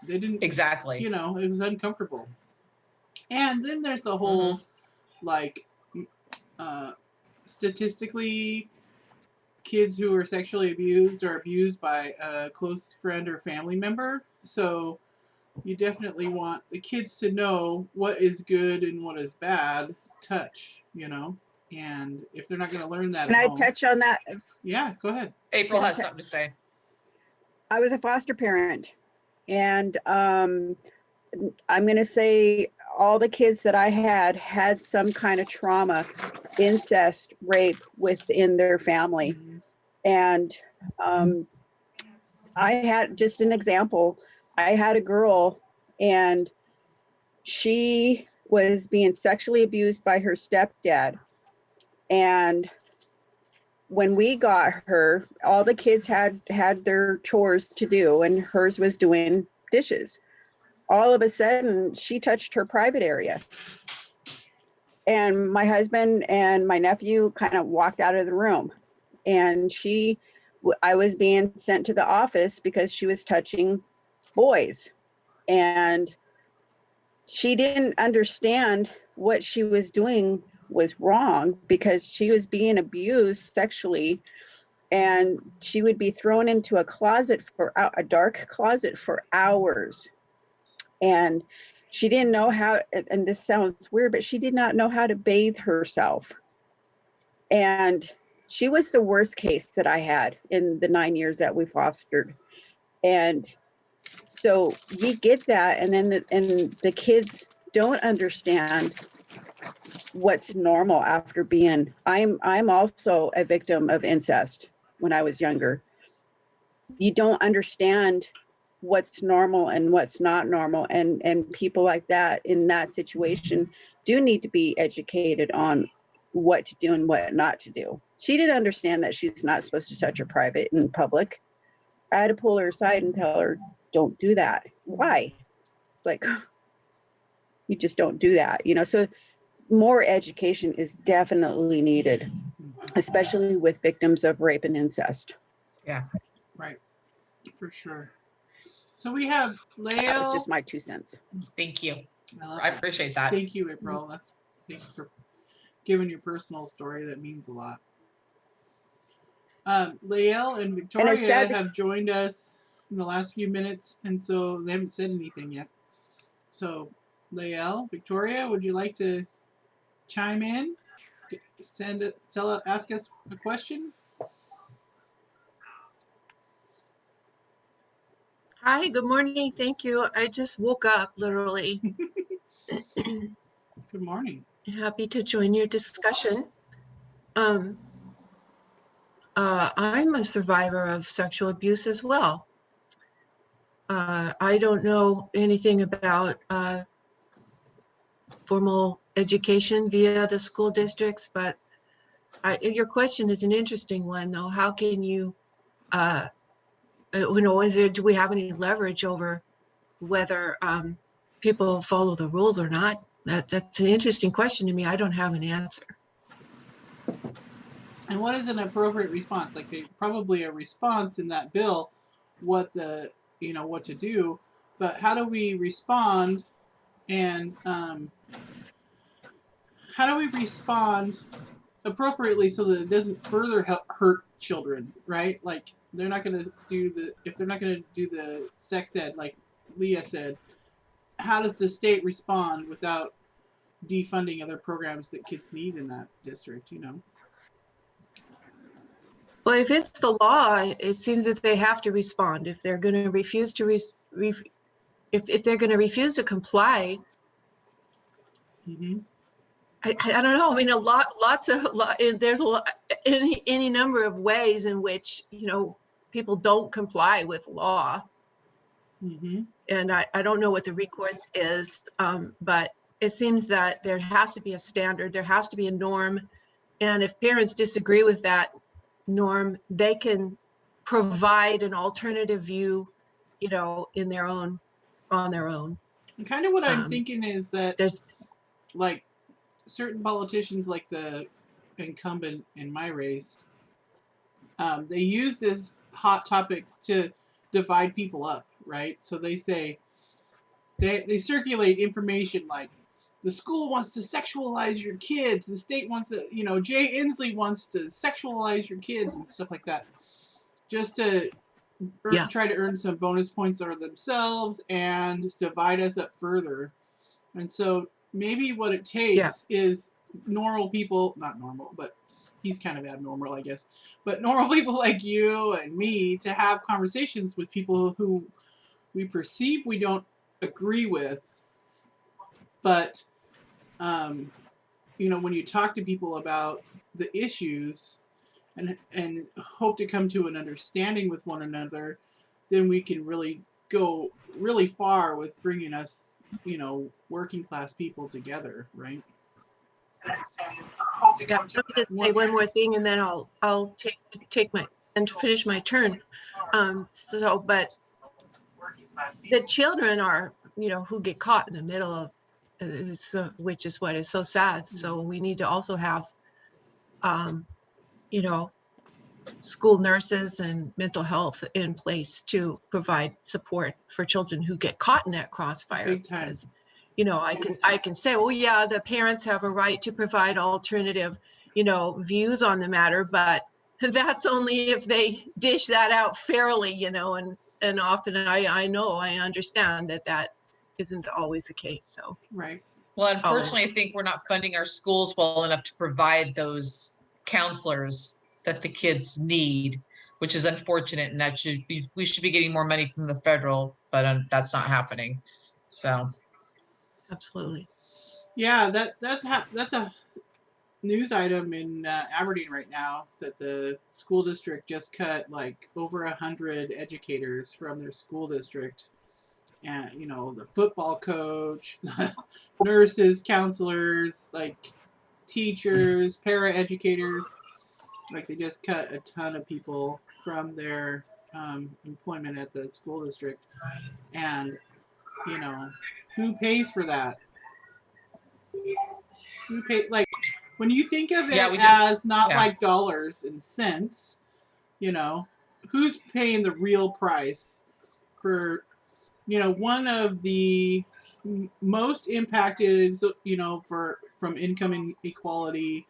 Speaker 1: they didn't
Speaker 2: exactly.
Speaker 1: You know, it was uncomfortable. And then there's the whole like statistically, kids who are sexually abused are abused by a close friend or family member. So you definitely want the kids to know what is good and what is bad touch, you know? And if they're not going to learn that
Speaker 5: Can I touch on that?
Speaker 1: Yeah, go ahead.
Speaker 2: April has something to say.
Speaker 5: I was a foster parent, and I'm going to say all the kids that I had some kind of trauma, incest, rape within their family. And I had, just an example, I had a girl and she was being sexually abused by her stepdad. And when we got her, all the kids had their chores to do, and hers was doing dishes. All of a sudden, she touched her private area. And my husband and my nephew kind of walked out of the room. And I was being sent to the office because she was touching boys. And she didn't understand what she was doing was wrong, because she was being abused sexually, and she would be thrown into a dark closet for hours. And she didn't know how, and this sounds weird, but she did not know how to bathe herself. And she was the worst case that I had in the 9 years that we fostered. And so we get that, and then the kids don't understand what's normal after being. I'm also a victim of incest when I was younger. You don't understand what's normal and what's not normal, and people like that in that situation do need to be educated on what to do and what not to do. She didn't understand that she's not supposed to touch her private in public. I had to pull her aside and tell her, don't do that. Why? It's like, you just don't do that, you know. So more education is definitely needed, especially with victims of rape and incest.
Speaker 2: Yeah,
Speaker 1: right, for sure. So we have Lael.
Speaker 5: That was just my 2 cents.
Speaker 2: Thank you. I appreciate that.
Speaker 1: Thank you, April. Thank you for giving your personal story. That means a lot. Lael and Victoria have joined us in the last few minutes, and so they haven't said anything yet. So, Lael, Victoria, would you like to chime in? Ask us a question?
Speaker 6: Hi, good morning. Thank you. I just woke up, literally.
Speaker 1: Good morning.
Speaker 6: Happy to join your discussion. I'm a survivor of sexual abuse as well. I don't know anything about formal education via the school districts, but your question is an interesting one, though. How can you, you know, do we have any leverage over whether people follow the rules or not? That's an interesting question to me. I don't have an answer.
Speaker 1: And what is an appropriate response? Like, probably a response in that bill, what to do, but how do we respond, and how do we respond appropriately so that it doesn't further hurt children, right? Like, they're not going to do if they're not going to do the sex ed, like Leah said, how does the state respond without defunding other programs that kids need in that district, you know.
Speaker 6: Well, if it's the law, it seems that they have to respond. If they're going to refuse to, if they're going to refuse to comply,
Speaker 1: Mm-hmm.
Speaker 6: I don't know. I mean, there's a lot, any number of ways in which, you know, people don't comply with law.
Speaker 1: Mm-hmm.
Speaker 6: And I don't know what the recourse is, but it seems that there has to be a standard, there has to be a norm. And if parents disagree with that norm, they can provide an alternative view, you know, on their own.
Speaker 1: And kind of what I'm thinking is that
Speaker 6: there's
Speaker 1: like certain politicians, like the incumbent in my race, they use this hot topics to divide people up, right? So they say they circulate information like the school wants to sexualize your kids, the state wants to, you know, Jay Inslee wants to sexualize your kids and stuff like that, just to try to earn some bonus points over themselves and divide us up further. And so maybe what it takes is normal people, not normal, but he's kind of abnormal, I guess, but normal people like you and me to have conversations with people who we perceive we don't agree with, but you know, when you talk to people about the issues and hope to come to an understanding with one another, then we can really go really far with bringing us, you know, working class people together, right?
Speaker 6: Let me just say one more thing, and then I'll take my and finish my turn. But the children are, you know, who get caught in the middle of, which is what is so sad. So we need to also have, you know, school nurses and mental health in place to provide support for children who get caught in that crossfire.
Speaker 1: Big time.
Speaker 6: Because, you know, I can say, oh yeah, the parents have a right to provide alternative, you know, views on the matter, but that's only if they dish that out fairly, you know, and often I understand that isn't always the case. So
Speaker 1: right.
Speaker 2: Well, unfortunately, I think we're not funding our schools well enough to provide those counselors that the kids need, which is unfortunate, and that we should be getting more money from the federal, but that's not happening. So
Speaker 6: absolutely.
Speaker 1: Yeah, that's a news item in Aberdeen right now, that the school district just cut like over 100 educators from their school district, and you know, the football coach, nurses, counselors, like teachers, para educators, like they just cut a ton of people from their employment at the school district. And you know, who pays for that? Who pay, like, when you think of it as not like dollars and cents, you know, who's paying the real price for, you know, one of the most impacted, you know, from income inequality,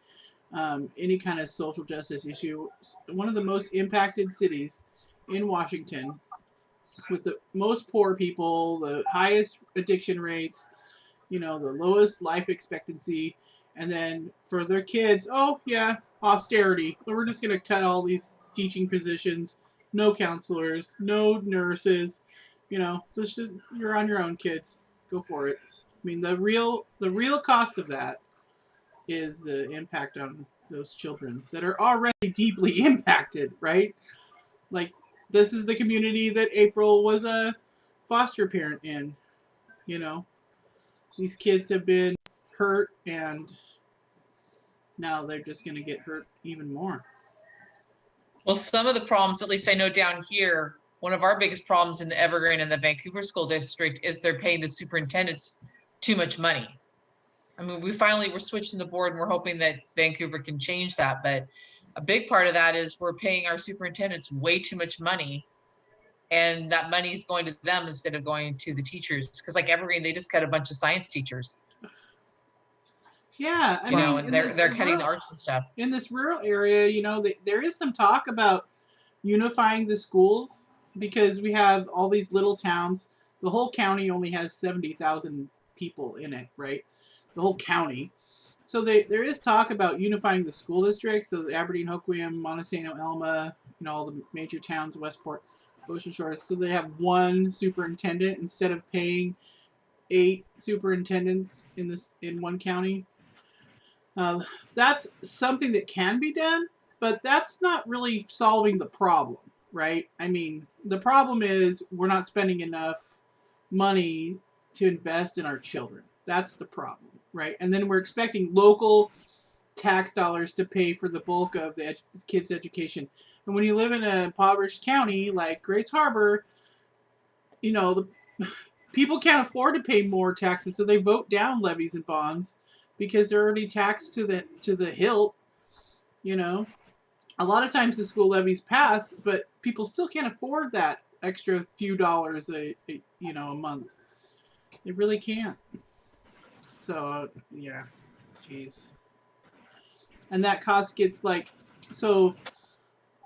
Speaker 1: any kind of social justice issue, one of the most impacted cities in Washington, with the most poor people, the highest addiction rates, you know, the lowest life expectancy. And then for their kids, oh yeah, austerity. We're just going to cut all these teaching positions, no counselors, no nurses, you know, you're on your own, kids. Go for it. I mean, the real cost of that is the impact on those children that are already deeply impacted, right? Like, this is the community that April was a foster parent in, you know. These kids have been hurt, and now they're just going to get hurt even more.
Speaker 2: Well, some of the problems, at least I know down here, one of our biggest problems in the Evergreen and the Vancouver School District is they're paying the superintendents too much money. I mean, we're switching the board, and we're hoping that Vancouver can change that. But a big part of that is we're paying our superintendents way too much money, and that money is going to them instead of going to the teachers. Because like Evergreen, they just cut a bunch of science teachers.
Speaker 1: Yeah, I
Speaker 2: mean, know, and they're cutting the arts and stuff.
Speaker 1: In this rural area, you know, there is some talk about unifying the schools, because we have all these little towns. The whole county only has 70,000 people in it, right? the whole county. So there is talk about unifying the school districts, so the Aberdeen, Hoquiam, Montesano, Elma, all the major towns, Westport, Ocean Shores. So they have one superintendent instead of paying 8 superintendents in one county. That's something that can be done, but that's not really solving the problem, right? I mean, the problem is we're not spending enough money to invest in our children. That's the problem, right? And then we're expecting local tax dollars to pay for the bulk of the kids' education. And when you live in a impoverished county like Grace Harbor, the people can't afford to pay more taxes, so they vote down levies and bonds because they're already taxed to the hilt. A lot of times the school levies pass, but people still can't afford that extra few dollars a month. They really can't. So yeah, geez. And that cost gets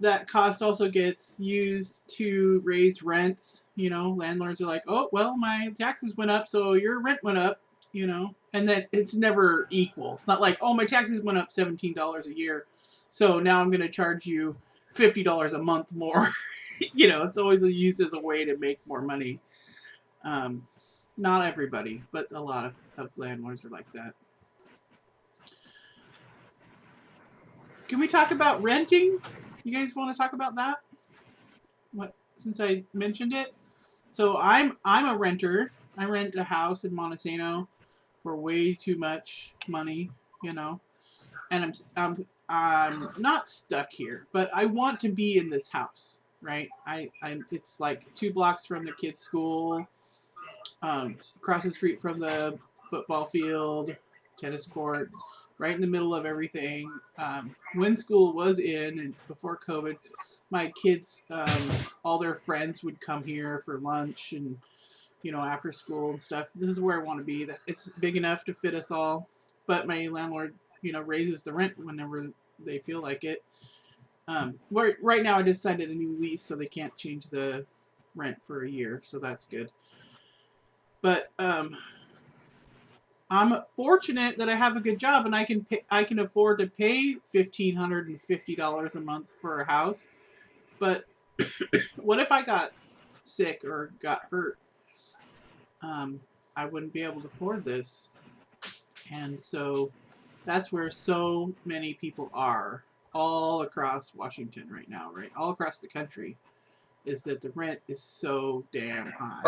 Speaker 1: that cost also gets used to raise rents. Landlords are like, oh, well, my taxes went up, so your rent went up, and that it's never equal. It's not like, oh, my taxes went up $17 a year, so now I'm going to charge you $50 a month more. It's always used as a way to make more money. Not everybody, but a lot of landlords are like that. Can we talk about renting? You guys want to talk about that? Since I mentioned it? So I'm a renter. I rent a house in Montesano for way too much money, and I'm not stuck here, but I want to be in this house, right? It's like 2 blocks from the kids' school, across the street from the football field, tennis court, right in the middle of everything. When school was in and before COVID, my kids, all their friends would come here for lunch and, after school and stuff. This is where I want to be. It's big enough to fit us all, but my landlord, raises the rent whenever they feel like it. Right now I just signed a new lease, so they can't change the rent for a year, so that's good. But I'm fortunate that I have a good job and I can afford to pay $1,550 a month for a house. But what if I got sick or got hurt? I wouldn't be able to afford this. And so that's where so many people are all across Washington right now, right? All across the country, is that the rent is so damn high.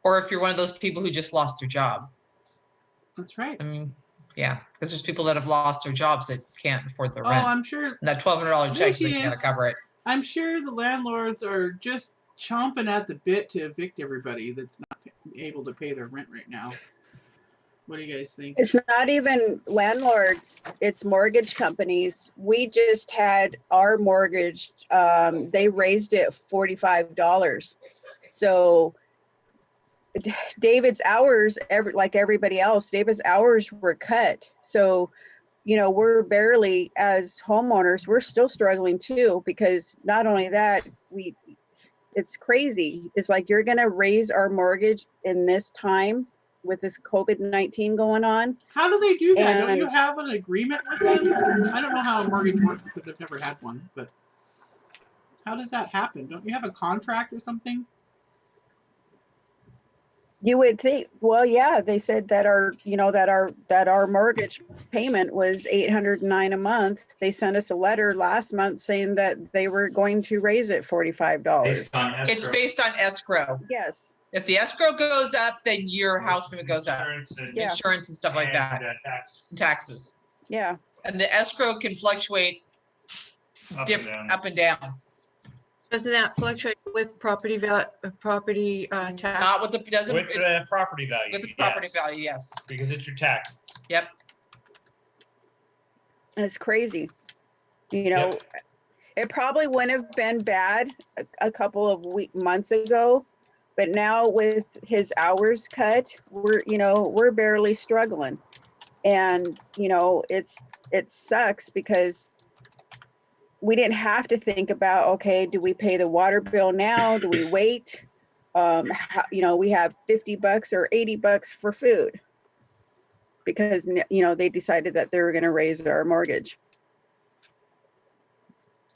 Speaker 2: Or if you're one of those people who just lost their job.
Speaker 1: That's right.
Speaker 2: I mean, yeah, because there's people that have lost their jobs that can't afford the rent.
Speaker 1: Oh, I'm sure.
Speaker 2: And that $1,200 check, they gotta cover it.
Speaker 1: I'm sure the landlords are just chomping at the bit to evict everybody that's not able to pay their rent right now. What do you guys think?
Speaker 5: It's not even landlords, it's mortgage companies. We just had our mortgage, they raised it $45. So David's hours, like everybody else, David's hours were cut. So, we're barely, as homeowners, we're still struggling too, because not only that, it's crazy. It's like, you're going to raise our mortgage in this time with this COVID-19 going on.
Speaker 1: How do they do that? Don't you have an agreement with them? I don't know how a mortgage works because I've never had one, but how does that happen? Don't you have a contract or something?
Speaker 5: You would think, well, yeah, they said that our mortgage payment was $809 a month. They sent us a letter last month saying that they were going to raise it $45.
Speaker 2: It's based on escrow.
Speaker 5: Yes.
Speaker 2: If the escrow goes up, then your house payment goes up. Insurance and stuff like that. Taxes.
Speaker 5: Yeah.
Speaker 2: And the escrow can fluctuate up and down.
Speaker 6: Doesn't that fluctuate with property tax?
Speaker 2: Not with the
Speaker 3: property value.
Speaker 2: With the property value, yes.
Speaker 3: Because it's your tax.
Speaker 2: Yep.
Speaker 5: It's crazy. It probably wouldn't have been bad a couple of months ago, but now with his hours cut, we're barely struggling. And it sucks because we didn't have to think about, okay, do we pay the water bill now? Do we wait? we have $50 or $80 for food because, they decided that they were going to raise our mortgage.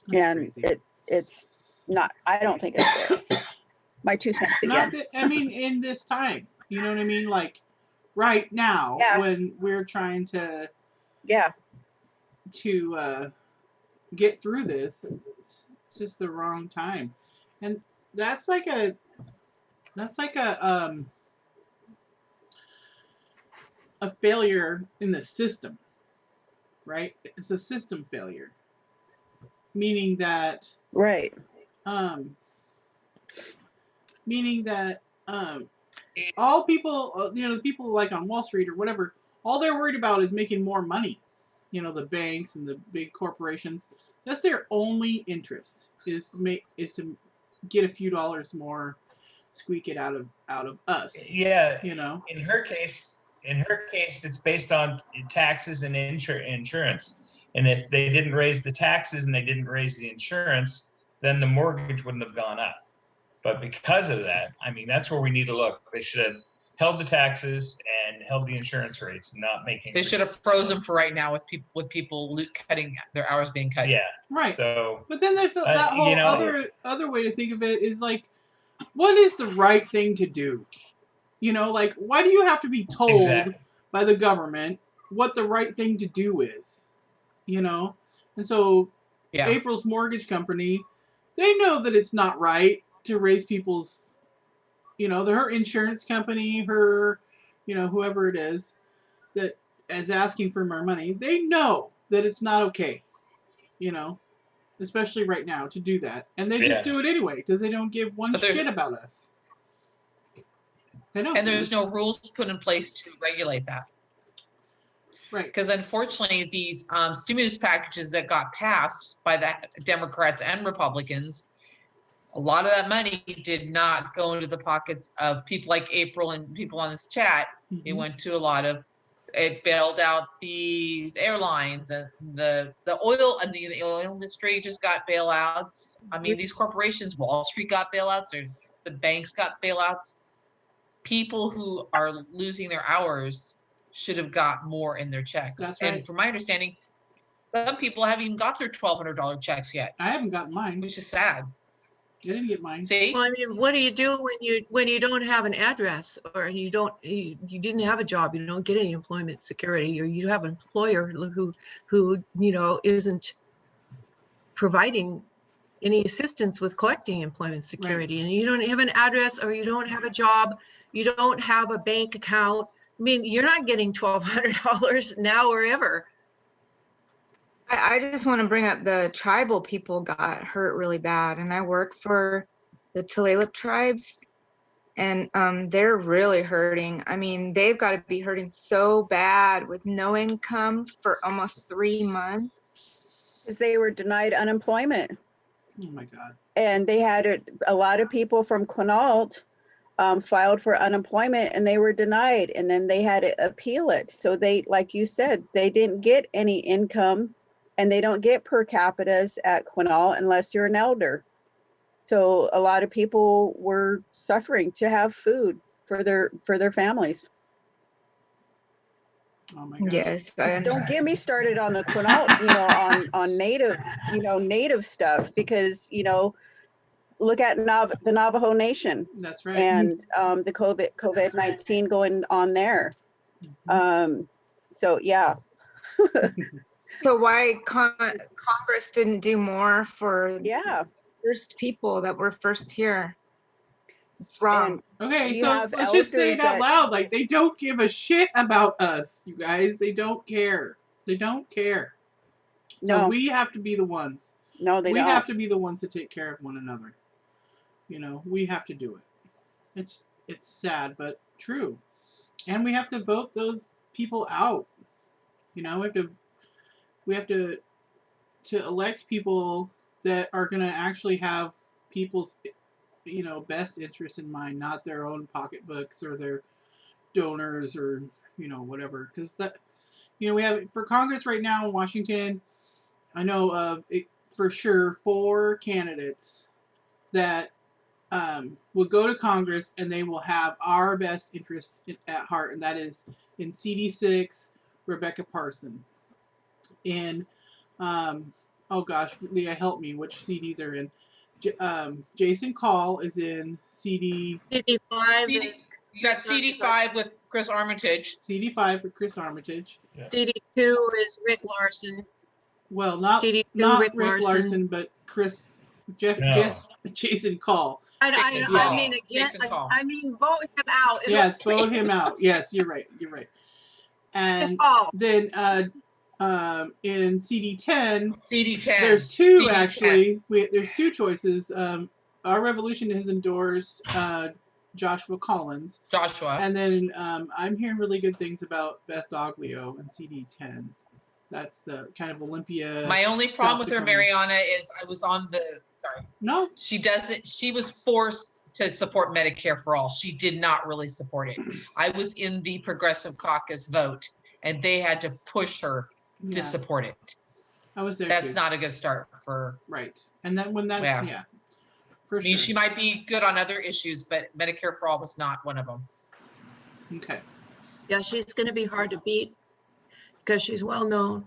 Speaker 1: That's
Speaker 5: And
Speaker 1: crazy.
Speaker 5: it's not, I don't think it's fair. My 2 cents again.
Speaker 1: Not that, I mean, in this time, you know what I mean? Like right now,
Speaker 5: Yeah.
Speaker 1: when we're trying to
Speaker 5: Yeah.
Speaker 1: Get through this, it's just the wrong time, and that's like a failure in the system, right? It's a system failure, meaning that
Speaker 5: Right.
Speaker 1: All people, the people like on Wall Street or whatever, all they're worried about is making more money. The banks and the big corporations. That's their only interest is to get a few dollars more, squeak it out of us.
Speaker 3: Yeah. In her case, it's based on taxes and insurance. And if they didn't raise the taxes and they didn't raise the insurance, then the mortgage wouldn't have gone up. But because of that, I mean, that's where we need to look. They should have held the taxes and held the insurance rates, not making.
Speaker 2: They should have frozen for right now with people cutting their hours being cut.
Speaker 3: Yeah.
Speaker 1: Right.
Speaker 3: So,
Speaker 1: but then there's that whole other way to think of it is like, what is the right thing to do? Like, why do you have to be told by the government what the right thing to do is? And so April's mortgage company, they know that it's not right to raise people's, her insurance company, her, whoever it is that is asking for more money, they know that it's not okay, especially right now to do that. And they just do it anyway because they don't give one shit about us.
Speaker 2: And there's no rules put in place to regulate that.
Speaker 1: Right.
Speaker 2: Because unfortunately, these stimulus packages that got passed by the Democrats and Republicans, a lot of that money did not go into the pockets of people like April and people on this chat.
Speaker 1: Mm-hmm.
Speaker 2: It went to it bailed out the airlines and the oil, and the oil industry just got bailouts. I mean, these corporations, Wall Street got bailouts, or the banks got bailouts. People who are losing their hours should have got more in their checks.
Speaker 1: That's right.
Speaker 2: And from my understanding, some people haven't even got their $1,200 checks yet.
Speaker 1: I haven't gotten mine.
Speaker 2: Which is sad.
Speaker 1: I didn't get mine.
Speaker 2: See?
Speaker 6: Well, I mean, what do you do when you don't have an address, or you didn't have a job, you don't get any employment security, or you have an employer who isn't providing any assistance with collecting employment security, and you don't have an address, or you don't have a job, you don't have a bank account. I mean, you're not getting $1,200 now or ever.
Speaker 7: I just want to bring up the tribal people got hurt really bad, and I work for the Tulalip tribes, and they're really hurting. I mean, they've got to be hurting so bad with no income for almost 3 months.
Speaker 5: Because they were denied unemployment.
Speaker 1: Oh my God.
Speaker 5: And they had a lot of people from Quinault filed for unemployment, and they were denied, and then they had to appeal it. So they, like you said, they didn't get any income, and they don't get per capitas at Quinault unless you're an elder. So a lot of people were suffering to have food for their families.
Speaker 1: Oh my God.
Speaker 7: Yes.
Speaker 5: Don't get me started on the Quinault, on native, native stuff, because, look at the Navajo Nation.
Speaker 1: That's right.
Speaker 5: And the COVID-19 going on there.
Speaker 1: Mm-hmm.
Speaker 5: So yeah.
Speaker 7: So why Congress didn't do more for first people that were first here? It's wrong.
Speaker 1: Okay, so let's just say it out loud. Like, they don't give a shit about us, you guys. They don't care. They don't care.
Speaker 5: No.
Speaker 1: So we have to be the ones.
Speaker 5: No, they don't.
Speaker 1: We have to be the ones to take care of one another. We have to do it. It's sad, but true. And we have to vote those people out. We have to elect people that are going to actually have people's best interests in mind, not their own pocketbooks or their donors or whatever. Because that we have for Congress right now in Washington, I know of for sure 4 candidates that will go to Congress, and they will have our best interests at heart, and that is in CD6, Rebecca Parson. In, oh gosh, Leah, help me, which CDs are in? Jason Call is in CD.
Speaker 6: CD5
Speaker 2: CD,
Speaker 6: is
Speaker 2: you got CD5 with Chris Armitage.
Speaker 1: CD5 for Chris Armitage.
Speaker 3: Yeah.
Speaker 6: CD2 is Rick Larson.
Speaker 1: Well, not
Speaker 6: CD2
Speaker 1: Rick Larson, but Jason Call.
Speaker 6: I mean, again,
Speaker 2: Jason Call.
Speaker 6: I mean, vote him out.
Speaker 1: Yes, vote him out. Yes, you're right. You're right. And then in CD10, there's two
Speaker 2: CD10.
Speaker 1: actually. There's two choices. Our Revolution has endorsed Joshua Collins. And then I'm hearing really good things about Beth Doglio in CD10. That's the kind of Olympia.
Speaker 2: My only problem with her, Marianna, is I was on the, sorry.
Speaker 1: No.
Speaker 2: She doesn't, she was forced to support Medicare for all. She did not really support it. I was in the Progressive Caucus vote, and they had to push her to support it.
Speaker 1: I was there.
Speaker 2: That's not a good start for.
Speaker 1: Right. And then when that, yeah.
Speaker 2: For sure. She might be good on other issues, but Medicare for all was not one of them.
Speaker 1: Okay.
Speaker 6: Yeah, she's going to be hard to beat because she's well known,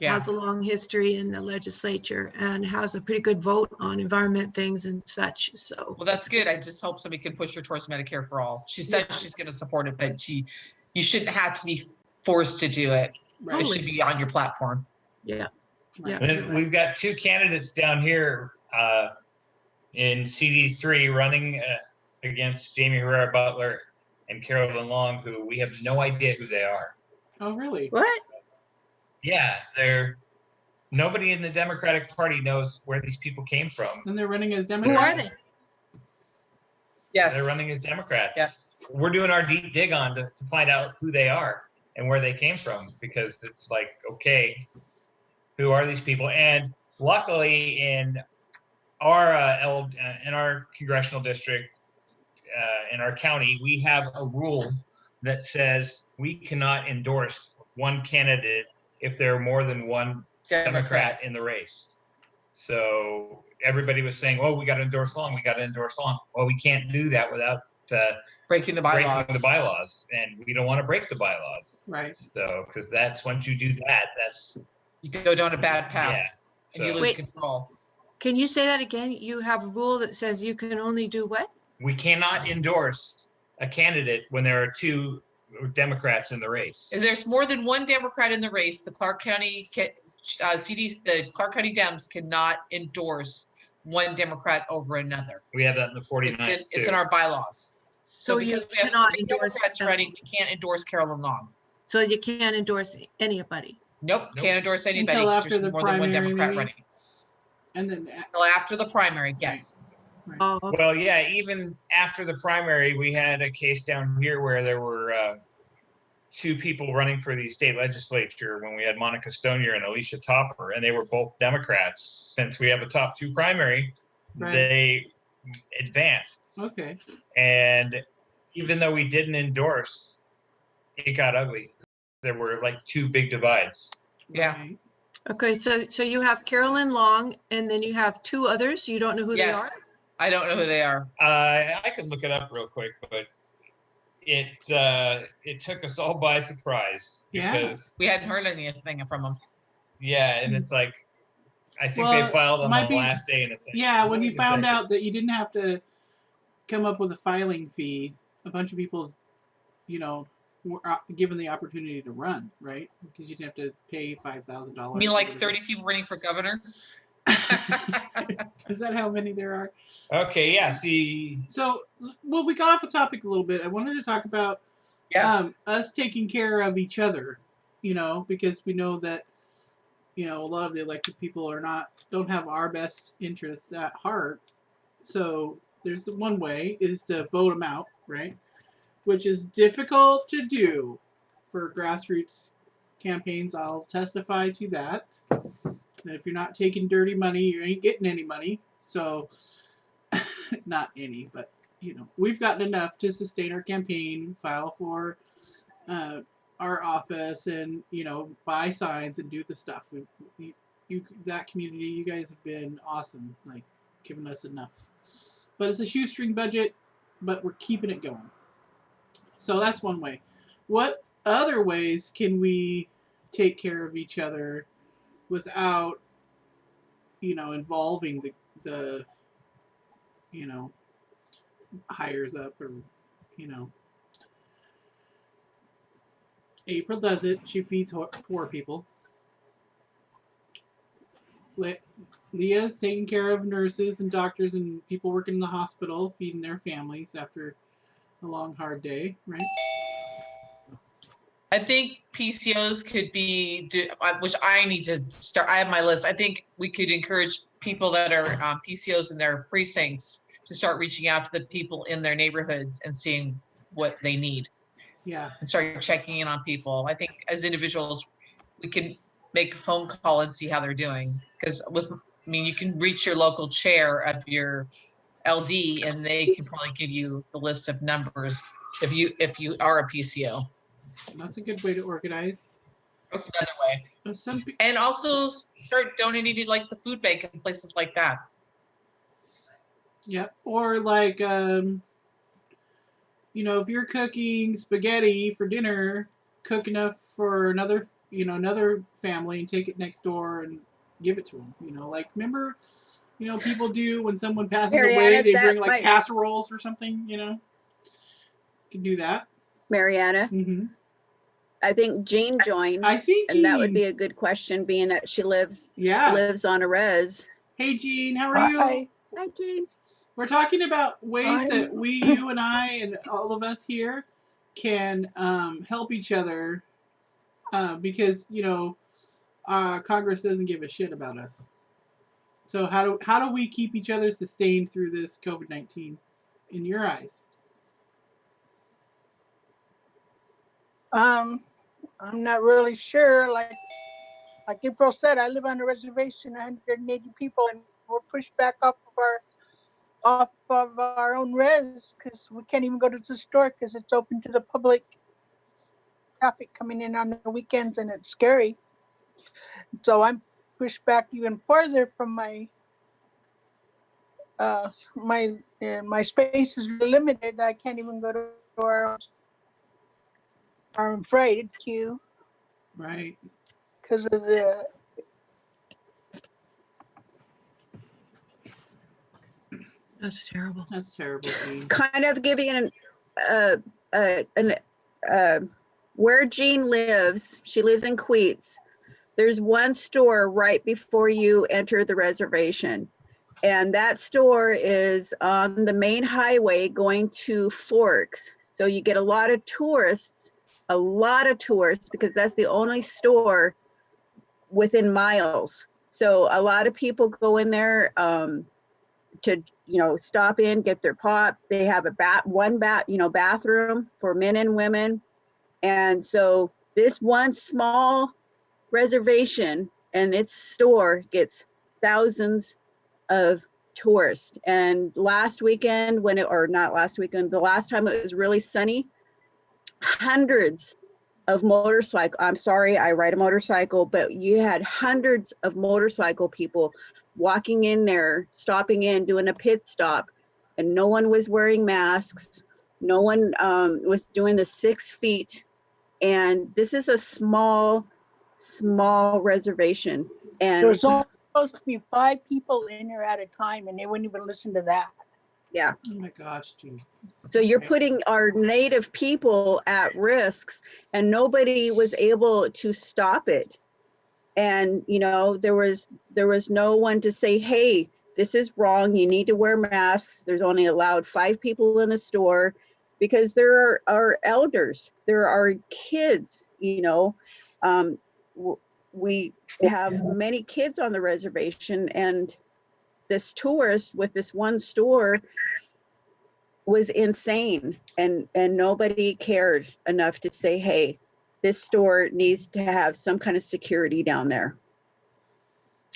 Speaker 6: has a long history in the legislature, and has a pretty good vote on environment things and such. So.
Speaker 2: Well, that's good. I just hope somebody can push her towards Medicare for all. She said she's going to support it, but you shouldn't have to be forced to do it. Right. It should be on your platform.
Speaker 6: Yeah. Yeah.
Speaker 3: Then we've got two candidates down here in CD3 running against Jamie Herrera Butler and Carolyn Long, who we have no idea who they are.
Speaker 1: Oh, really?
Speaker 6: What?
Speaker 3: Yeah, nobody in the Democratic Party knows where these people came from.
Speaker 1: And they're running as Democrats.
Speaker 6: Who are they?
Speaker 3: Yes. They're running as Democrats.
Speaker 2: Yes.
Speaker 3: We're doing our deep dig on to find out who they are and where they came from, because it's like, okay, who are these people? And luckily in our congressional district, in our county, we have a rule that says we cannot endorse one candidate if there are more than one Democrat in the race. So everybody was saying, "Oh, we got to endorse Long. We got to endorse Long." Well, we can't do that without
Speaker 2: breaking the bylaws.
Speaker 3: And we don't want to break the bylaws.
Speaker 1: Right.
Speaker 3: So, because that's once you do that,
Speaker 2: you go down a bad path.
Speaker 3: Yeah.
Speaker 2: And you lose control.
Speaker 6: Can you say that again? You have a rule that says you can only do what?
Speaker 3: We cannot endorse a candidate when there are two Democrats in the race.
Speaker 2: If there's more than one Democrat in the race, the Clark County the Clark County Dems cannot endorse one Democrat over another.
Speaker 3: We have that in the 49th.
Speaker 2: It's in our bylaws. So because we have three Democrats running, we can't endorse Carolyn Long.
Speaker 6: So you can't endorse anybody.
Speaker 2: Nope. Can't endorse anybody.
Speaker 1: Until after the
Speaker 2: more than one Democrat
Speaker 1: maybe?
Speaker 2: running.
Speaker 1: And then
Speaker 2: until after the primary, yes.
Speaker 1: Right.
Speaker 6: Oh, okay.
Speaker 3: Well, yeah, even after the primary, we had a case down here where there were two people running for the state legislature when we had Monica Stonier and Alicia Topper, and they were both Democrats. Since we have a top two primary, they advanced.
Speaker 1: Okay.
Speaker 3: And even though we didn't endorse, it got ugly. There were like two big divides.
Speaker 2: Yeah.
Speaker 1: Right.
Speaker 6: Okay, so you have Carolyn Long, and then you have two others. You don't know who they are?
Speaker 2: I don't know who they are.
Speaker 3: I could look it up real quick, but it took us all by surprise because
Speaker 2: we hadn't heard anything from them.
Speaker 3: Yeah, and it's like I think they filed on the last day, and it's like,
Speaker 1: when you found out that you didn't have to come up with a filing fee, a bunch of people, were given the opportunity to run, right? Because you didn't have to pay $5,000.
Speaker 2: You mean like 30 people running for governor?
Speaker 1: Is that how many there are?
Speaker 3: Okay, yeah, see.
Speaker 1: So, well, we got off the topic a little bit. I wanted to talk about us taking care of each other, because we know that, a lot of the elected people don't have our best interests at heart. So there's the one way is to vote them out, right? Which is difficult to do for grassroots campaigns. I'll testify to that. And if you're not taking dirty money, you ain't getting any money. So, not any, but, we've gotten enough to sustain our campaign, file for our office, and, buy signs and do the stuff. That community, you guys have been awesome, like, giving us enough. but it's a shoestring budget, but we're keeping it going. So that's one way. What other ways can we take care of each other without, involving the hires up, or, April does it. She feeds poor people. Leah's taking care of nurses and doctors and people working in the hospital, feeding their families after a long, hard day, right?
Speaker 2: I think PCOs could be, which I need to start. I have my list. I think we could encourage people that are PCOs in their precincts to start reaching out to the people in their neighborhoods and seeing what they need.
Speaker 1: Yeah.
Speaker 2: And start checking in on people. I think as individuals, we can make a phone call and see how they're doing. Because you can reach your local chair of your LD and they can probably give you the list of numbers if you are a PCO.
Speaker 1: That's a good way to organize.
Speaker 2: That's another way. And also start donating to like the food bank and places like that.
Speaker 1: Yep. Or like, if you're cooking spaghetti for dinner, cook enough for another family and take it next door and give it to them. Remember, people do when someone passes away, they bring like casseroles or something, You can do that.
Speaker 5: Marianna?
Speaker 1: Mm-hmm.
Speaker 5: I think Jean joined.
Speaker 1: I see Jean.
Speaker 5: And that would be a good question, being that she lives on a res.
Speaker 1: Hey, Jean, how are you?
Speaker 5: Hi, Jean.
Speaker 1: We're talking about ways that you and I and all of us here can help each other because, Congress doesn't give a shit about us. So how do we keep each other sustained through this COVID-19 in your eyes?
Speaker 8: I'm not really sure. Like April said, I live on a reservation, 180 people, and we're pushed back off of our own res because we can't even go to the store because it's open to the public. Traffic coming in on the weekends, and it's scary. So I'm pushed back even further from my my space is limited. I can't even go to our freighted queue.
Speaker 1: Right.
Speaker 8: Because of the.
Speaker 6: That's terrible.
Speaker 1: That's terrible.
Speaker 5: Kind of giving where Jean lives. She lives in Queets. There's one store right before you enter the reservation. And that store is on the main highway going to Forks. So you get a lot of tourists because that's the only store within miles. So a lot of people go in there to, stop in, get their pop. They have a bathroom for men and women. And so this one small reservation and its store gets thousands of tourists. And last weekend, the last time it was really sunny, hundreds of I'm sorry, I ride a motorcycle, but you had hundreds of motorcycle people walking in there, stopping in, doing a pit stop, and no one was wearing masks. No one was doing the 6 feet. And this is a small reservation. And
Speaker 8: there's supposed to be 5 people in there at a time, and they wouldn't even listen to that.
Speaker 5: Yeah.
Speaker 1: Oh my gosh, Jean.
Speaker 5: So you're putting our native people at risks, and nobody was able to stop it. And there was no one to say, hey, this is wrong. You need to wear masks. There's only allowed 5 people in the store because there are elders. There are kids. We have many kids on the reservation, and this tourist with this one store was insane, and nobody cared enough to say, hey, this store needs to have some kind of security down there,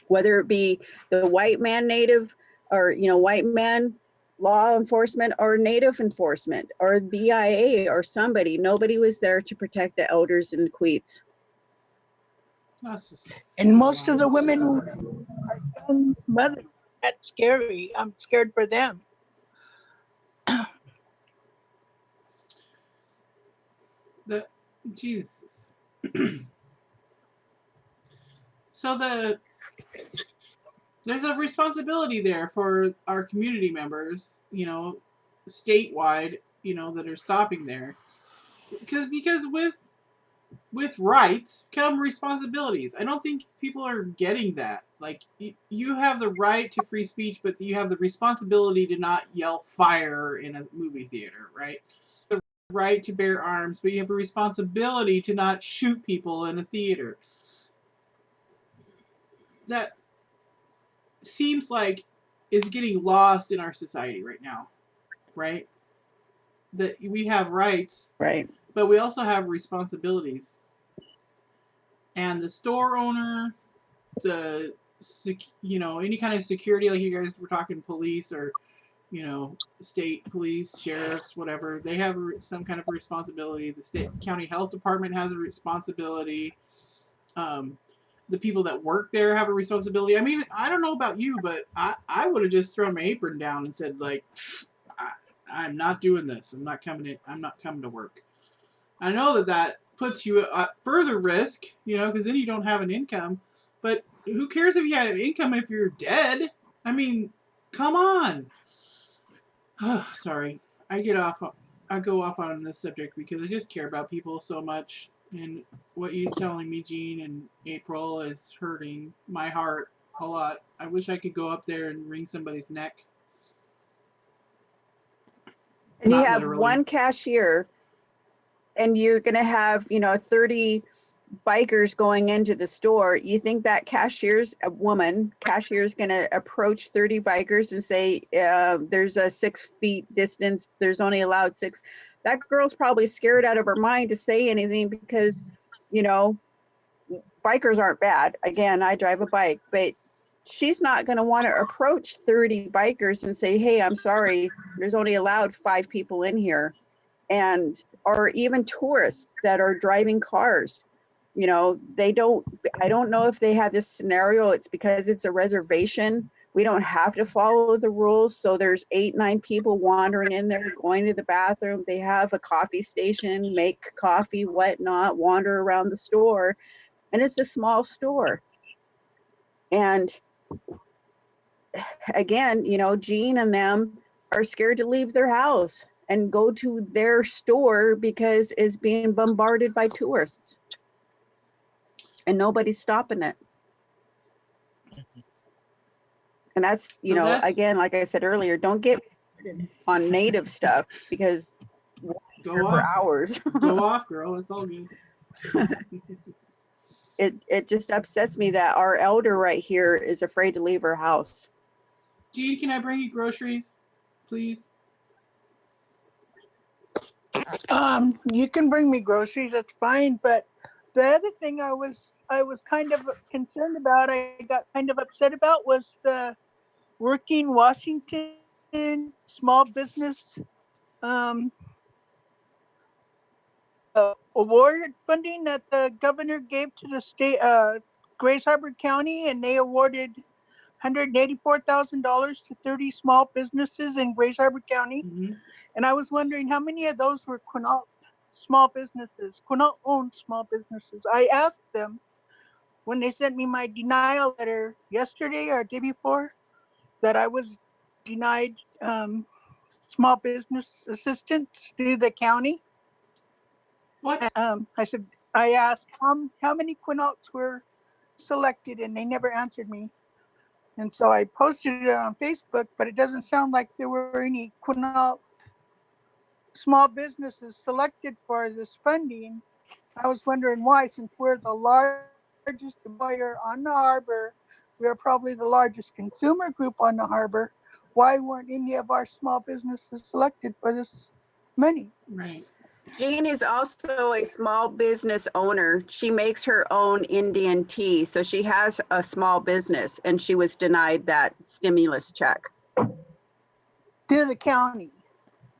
Speaker 5: whether it be the white man native or white man law enforcement or native enforcement or BIA or somebody. Nobody was there to protect the elders in the Queets.
Speaker 8: And most of the women are young mothers. That's scary. I'm scared for them.
Speaker 1: Jesus. So there's a responsibility there for our community members, statewide, that are stopping there, because with rights come responsibilities. I don't think people are getting that. Like, you have the right to free speech, but you have the responsibility to not yell fire in a movie theater, right? The right to bear arms, but you have a responsibility to not shoot people in a theater. That seems like is getting lost in our society right now, right? That we have rights,
Speaker 5: right,
Speaker 1: but we also have responsibilities. And the store owner, any kind of security, like you guys were talking, police or, state police, sheriffs, whatever, they have some kind of responsibility. The state county health department has a responsibility. The people that work there have a responsibility. I mean, I don't know about you, but I would have just thrown my apron down and said, like, I'm not doing this. I'm not coming to work. I know that puts you at further risk, because then you don't have an income. But who cares if you have an income if you're dead? I mean, come on. Sorry, I go off on this subject because I just care about people so much, and what you're telling me, Jean and April, is hurting my heart a lot. I wish I could go up there and wring somebody's neck.
Speaker 5: and you
Speaker 1: Not
Speaker 5: have
Speaker 1: literally.
Speaker 5: one cashier, and you're going to have 30 bikers going into the store. You think that cashier is going to approach 30 bikers and say, there's a 6 feet distance, there's only allowed 6? That girl's probably scared out of her mind to say anything because bikers aren't bad. Again, I drive a bike, but she's not going to want to approach 30 bikers and say, hey, I'm sorry, there's only allowed 5 people in here. Or even tourists that are driving cars. I don't know if they have this scenario. It's because it's a reservation. We don't have to follow the rules. So there's 8, 9 people wandering in there, going to the bathroom. They have a coffee station, make coffee, whatnot, wander around the store. And it's a small store. And again, Jean and them are scared to leave their house and go to their store because it's being bombarded by tourists. And nobody's stopping it. And that's, again, like I said earlier, don't get on native stuff because
Speaker 1: go
Speaker 5: for hours.
Speaker 1: Go off, girl. It's all good.
Speaker 5: It just upsets me that our elder right here is afraid to leave her house.
Speaker 1: Jean, can I bring you groceries, please?
Speaker 8: You can bring me groceries, that's fine, but the other thing I was kind of concerned about, I got kind of upset about, was the Working Washington Small Business award funding that the governor gave to the state, Grays Harbor County, and they awarded $184,000 to 30 small businesses in Grays Harbor County.
Speaker 1: Mm-hmm.
Speaker 8: And I was wondering how many of those were Quinault small businesses, Quinault owned small businesses. I asked them when they sent me my denial letter yesterday or day before that I was denied small business assistance through the county.
Speaker 1: What?
Speaker 8: I asked how many Quinaults were selected, and they never answered me. And so I posted it on Facebook, but it doesn't sound like there were any Quinault small businesses selected for this funding. I was wondering why, since we're the largest employer on the harbor, we are probably the largest consumer group on the harbor. Why weren't any of our small businesses selected for this money?
Speaker 1: Right.
Speaker 5: Jean is also a small business owner. She makes her own Indian tea. So she has a small business and she was denied that stimulus check.
Speaker 8: Through the county.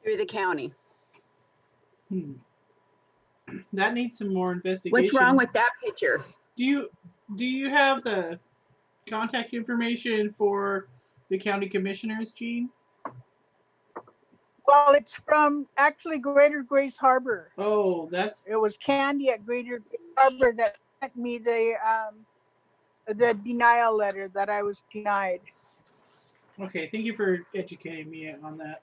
Speaker 5: Through the county.
Speaker 1: That needs some more investigation.
Speaker 5: What's wrong with that picture?
Speaker 1: Do you have the contact information for the county commissioners, Jean?
Speaker 8: Well, it's from actually Greater Grace Harbor.
Speaker 1: Oh,
Speaker 8: It was Candy at Greater Grace Harbor that sent me the denial letter that I was denied.
Speaker 1: okay. Thank you for educating me on that.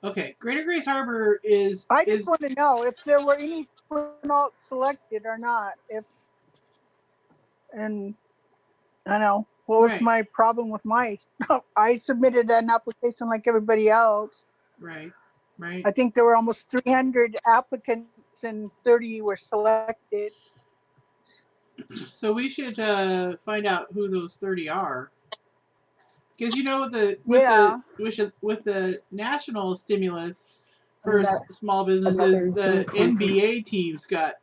Speaker 1: Okay, Greater Grace Harbor is.
Speaker 8: I just want to know if there were any Quinault selected or not. And I know what was
Speaker 1: Right.
Speaker 8: my problem with my. I submitted an application like everybody else.
Speaker 1: Right. Right.
Speaker 8: I think there were almost 300 applicants and 30 were selected.
Speaker 1: So we should find out who those 30 are. Because you know with the national stimulus for small businesses, the NBA teams got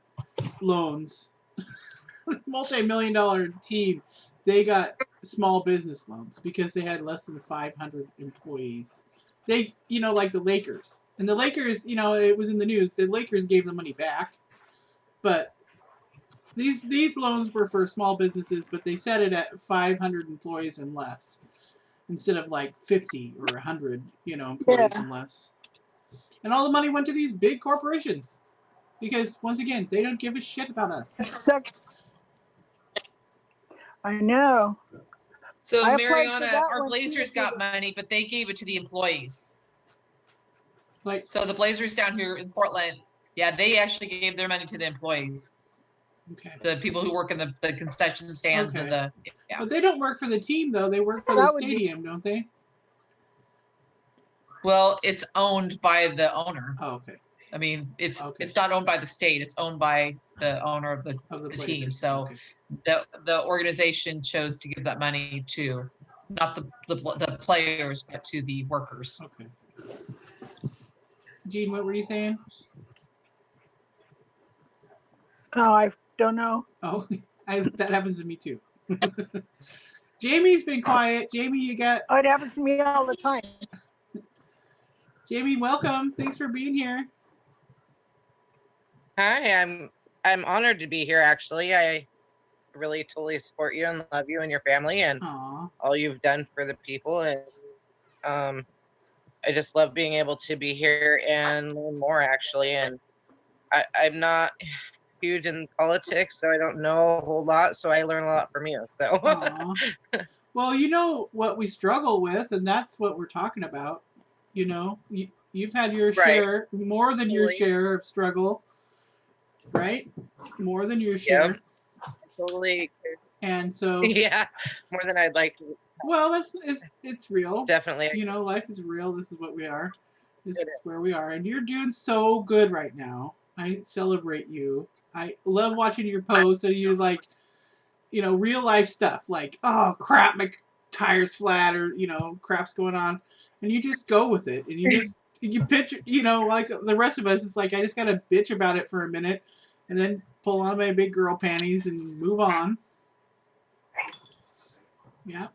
Speaker 1: loans. Multi-million-dollar team, they got small business loans because they had less than 500 employees. They, like the Lakers. And the Lakers, it was in the news. The Lakers gave the money back, but these loans were for small businesses, but they set it at 500 employees and less, instead of like 50 or 100, employees and less. And all the money went to these big corporations because, once again, they don't give a shit about us.
Speaker 8: I know.
Speaker 2: So Marianna, our Blazers got money, but they gave it to the employees. So the Blazers down here in Portland, yeah, they actually gave their money to the employees.
Speaker 1: Okay.
Speaker 2: The people who work in the concession stands and the. Yeah.
Speaker 1: But they don't work for the team though. They work for the stadium, don't they?
Speaker 2: Well, it's owned by the owner.
Speaker 1: Oh, okay.
Speaker 2: I mean, it's not owned by the state. It's owned by the owner of the team. So the organization chose to give that money to not the players, but to the workers.
Speaker 1: Okay. Gene, what were you saying?
Speaker 8: Oh, I don't know.
Speaker 1: Oh, that happens to me too. Jamie's been quiet. Jamie, you got...
Speaker 8: Oh, it happens to me all the time.
Speaker 1: Jamie, welcome. Thanks for being here.
Speaker 9: Hi, I'm honored to be here. Actually, I really totally support you and love you and your family and all you've done for the people. And I just love being able to be here and learn more. Actually, and I'm not huge in politics, so I don't know a whole lot. So I learn a lot from you. So,
Speaker 1: well, you know what we struggle with, and that's what we're talking about. You've had your share, more than your share of struggle, right? More than your share.
Speaker 9: Yep. Totally.
Speaker 1: And so.
Speaker 9: Yeah, more than I'd like to.
Speaker 1: Well, it's real.
Speaker 9: Definitely.
Speaker 1: Life is real. This is what we are. This is where we are, and you're doing so good right now. I celebrate you. I love watching your posts. So you real life stuff like, oh crap, my tire's flat, or crap's going on, and you just go with it, and you pitch, like the rest of us. It's like I just gotta bitch about it for a minute, and then pull on my big girl panties and move on. Yeah.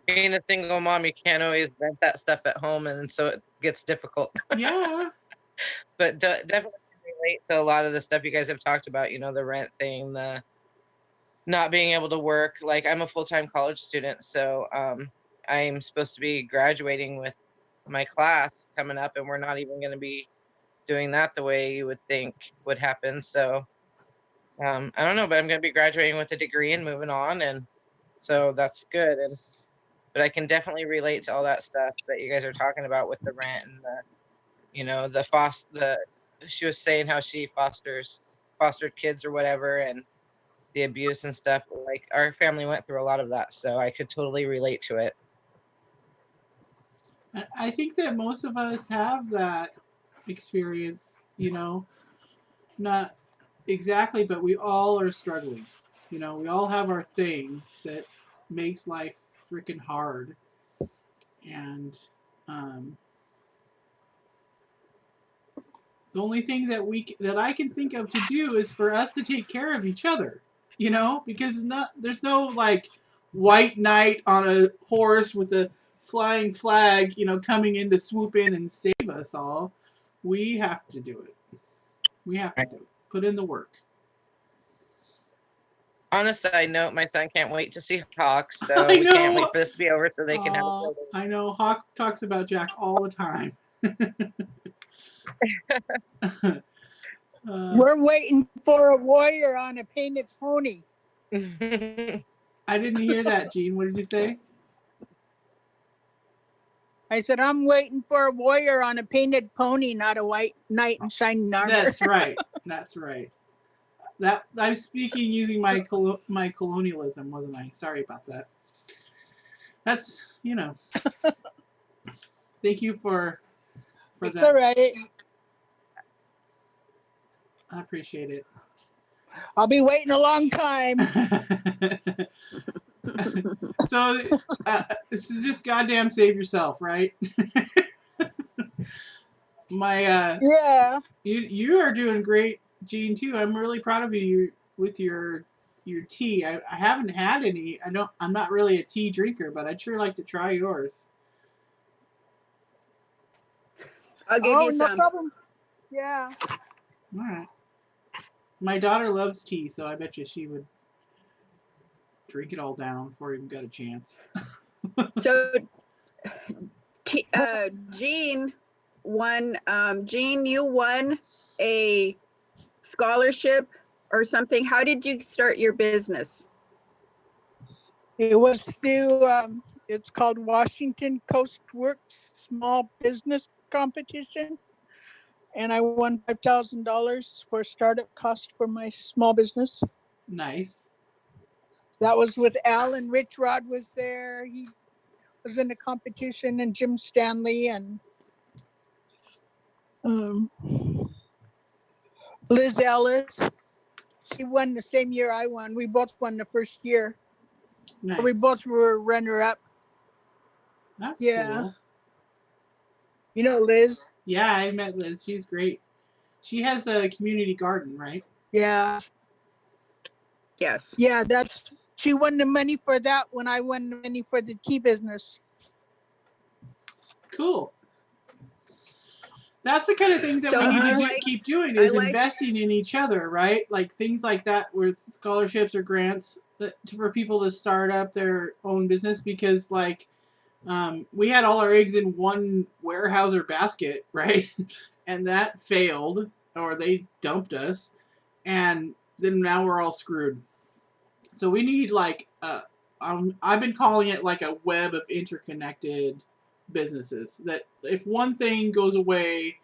Speaker 9: Being a single mom, you can't always vent that stuff at home, and so it gets difficult.
Speaker 1: Yeah.
Speaker 9: But definitely relate to a lot of the stuff you guys have talked about. The rent thing, the not being able to work. Like, I'm a full-time college student, so I'm supposed to be graduating with my class coming up, and we're not even going to be doing that the way you would think would happen. So I don't know, but I'm going to be graduating with a degree and moving on, and so that's good. But I can definitely relate to all that stuff that you guys are talking about with the rent and she was saying how she fostered kids or whatever, and the abuse and stuff. Like, our family went through a lot of that, so I could totally relate to it.
Speaker 1: I think that most of us have that experience, not exactly, but we all are struggling. We all have our thing that makes life freaking hard. And the only thing that I can think of to do is for us to take care of each other, because there's no like white knight on a horse with a flying flag, coming in to swoop in and save us all. We have to do it. We have to do it. Put in the work.
Speaker 9: On a side note, my son can't wait to see Hawk, so
Speaker 1: I
Speaker 9: we can't
Speaker 1: know.
Speaker 9: wait for this to be over so they can have a
Speaker 1: Oh,
Speaker 9: photo.
Speaker 1: I know. Hawk talks about Jack all the time.
Speaker 8: We're waiting for a warrior on a painted pony.
Speaker 1: I didn't hear that, Gene. What did you say?
Speaker 8: I said, I'm waiting for a warrior on a painted pony, not a white knight in shining armor.
Speaker 1: That's right. That's right. That I'm speaking using my my colonialism, wasn't I? Sorry about that. That's, you know. Thank you for
Speaker 8: It's
Speaker 1: that.
Speaker 8: all right.
Speaker 1: I appreciate it.
Speaker 8: I'll be waiting a long time.
Speaker 1: So this is just goddamn save yourself, right? My
Speaker 8: Yeah.
Speaker 1: you are doing great, Gene, too. I'm really proud of you with your tea. I haven't had any. I'm not really a tea drinker, but I'd sure like to try yours.
Speaker 5: I'll give you
Speaker 8: no
Speaker 5: some.
Speaker 8: problem. Yeah.
Speaker 1: All right. My daughter loves tea, so I bet you she would drink it all down before you even got a chance.
Speaker 5: So, Jean won. Jean, you won a scholarship or something. How did you start your business?
Speaker 8: It was through, it's called Washington Coast Works Small Business Competition. And I won $5,000 for startup cost for my small business.
Speaker 1: Nice.
Speaker 8: That was with Alan. Richrod was there. He was in the competition, and Jim Stanley and Liz Ellis. She won the same year I won. We both won the first year.
Speaker 1: Nice.
Speaker 8: We both were runner-up.
Speaker 1: That's
Speaker 8: Yeah.
Speaker 1: cool.
Speaker 8: You know Liz?
Speaker 1: Yeah, I met Liz. She's great. She has a community garden, right?
Speaker 8: Yeah.
Speaker 5: Yes.
Speaker 8: Yeah, she won the money for that when I won the money for the tea business.
Speaker 1: Cool. That's the kind of thing that
Speaker 5: So
Speaker 1: we need to keep doing is investing in each other, right? Like things like that with scholarships or grants for people to start up their own business because like we had all our eggs in one warehouse or basket, right? And that failed or they dumped us and then now we're all screwed. So we need like I've been calling it like a web of interconnected businesses that if one thing goes away,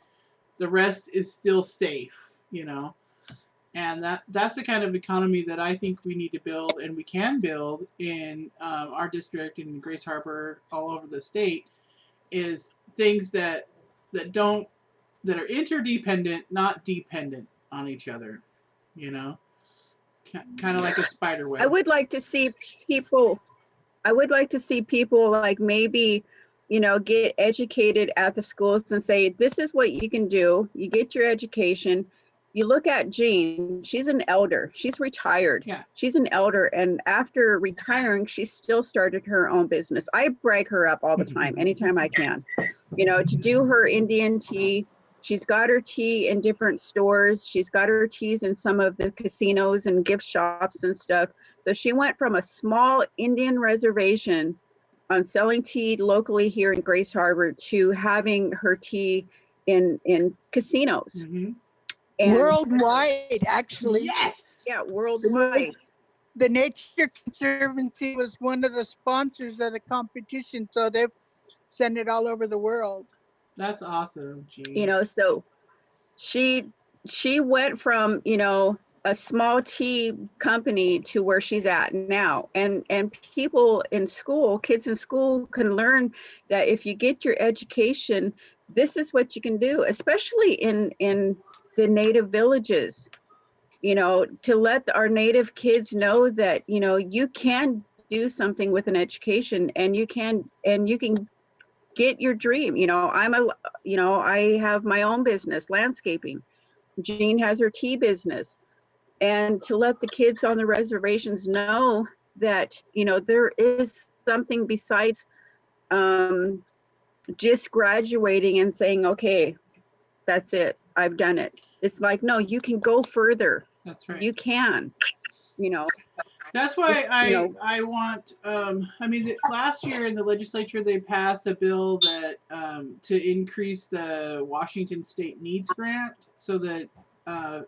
Speaker 1: the rest is still safe, you know. And that's the kind of economy that I think we need to build and we can build in our district in Grace Harbor, all over the state, is things that are interdependent, not dependent on each other, you know. Kind of like a spider web.
Speaker 5: I would like to see people like maybe, you know, get educated at the schools and say, this is what you can do. You get your education. You look at Jean, she's an elder. She's retired.
Speaker 1: Yeah.
Speaker 5: She's an elder. And after retiring, she still started her own business. I brag her up all the time, anytime I can, you know, to do her Indian tea. She's got her tea in different stores. She's got her teas in some of the casinos and gift shops and stuff. So she went from a small Indian reservation on selling tea locally here in Grace Harbor to having her tea in casinos.
Speaker 1: Mm-hmm.
Speaker 5: And
Speaker 8: worldwide, actually.
Speaker 1: Yes.
Speaker 5: Yeah, worldwide.
Speaker 8: The Nature Conservancy was one of the sponsors of the competition, so they've sent it all over the world.
Speaker 1: That's awesome, Jean.
Speaker 5: You know, so she went from, you know, a small tea company to where she's at now. And people in school, kids in school can learn that if you get your education, this is what you can do, especially in the native villages, you know, to let our native kids know that, you know, you can do something with an education and you can get your dream. You know, I have my own business, landscaping. Jean has her tea business. And to let the kids on the reservations know that, you know, there is something besides just graduating and saying, okay, that's it, I've done it. It's like, no, you can go further.
Speaker 1: That's right.
Speaker 5: You can, you know.
Speaker 1: That's why
Speaker 5: you know,
Speaker 1: I want, I mean, last year in the legislature, they passed a bill that, to increase the Washington State Needs Grant so that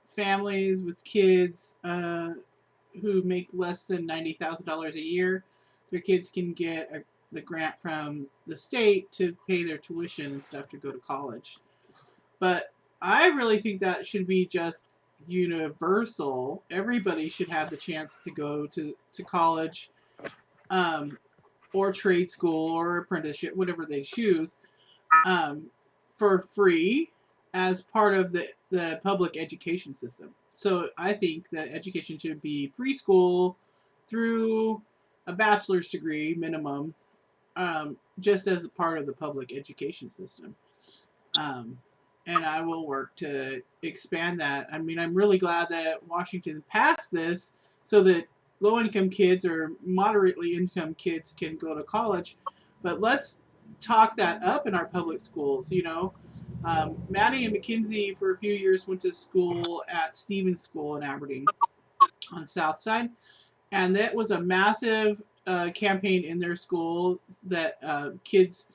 Speaker 1: families with kids who make less than $90,000 a year, their kids can get the grant from the state to pay their tuition and stuff to go to college. But I really think that should be just universal. Everybody should have the chance to go to college, or trade school or apprenticeship, whatever they choose, for free as part of the public education system. So I think that education should be preschool through a bachelor's degree minimum, just as a part of the public education system. And I will work to expand that. I mean, I'm really glad that Washington passed this so that low-income kids or moderately income kids can go to college. But let's talk that up in our public schools. You know, Maddie and Mackenzie for a few years went to school at Stevens School in Aberdeen on South Side, and that was a massive campaign in their school that kids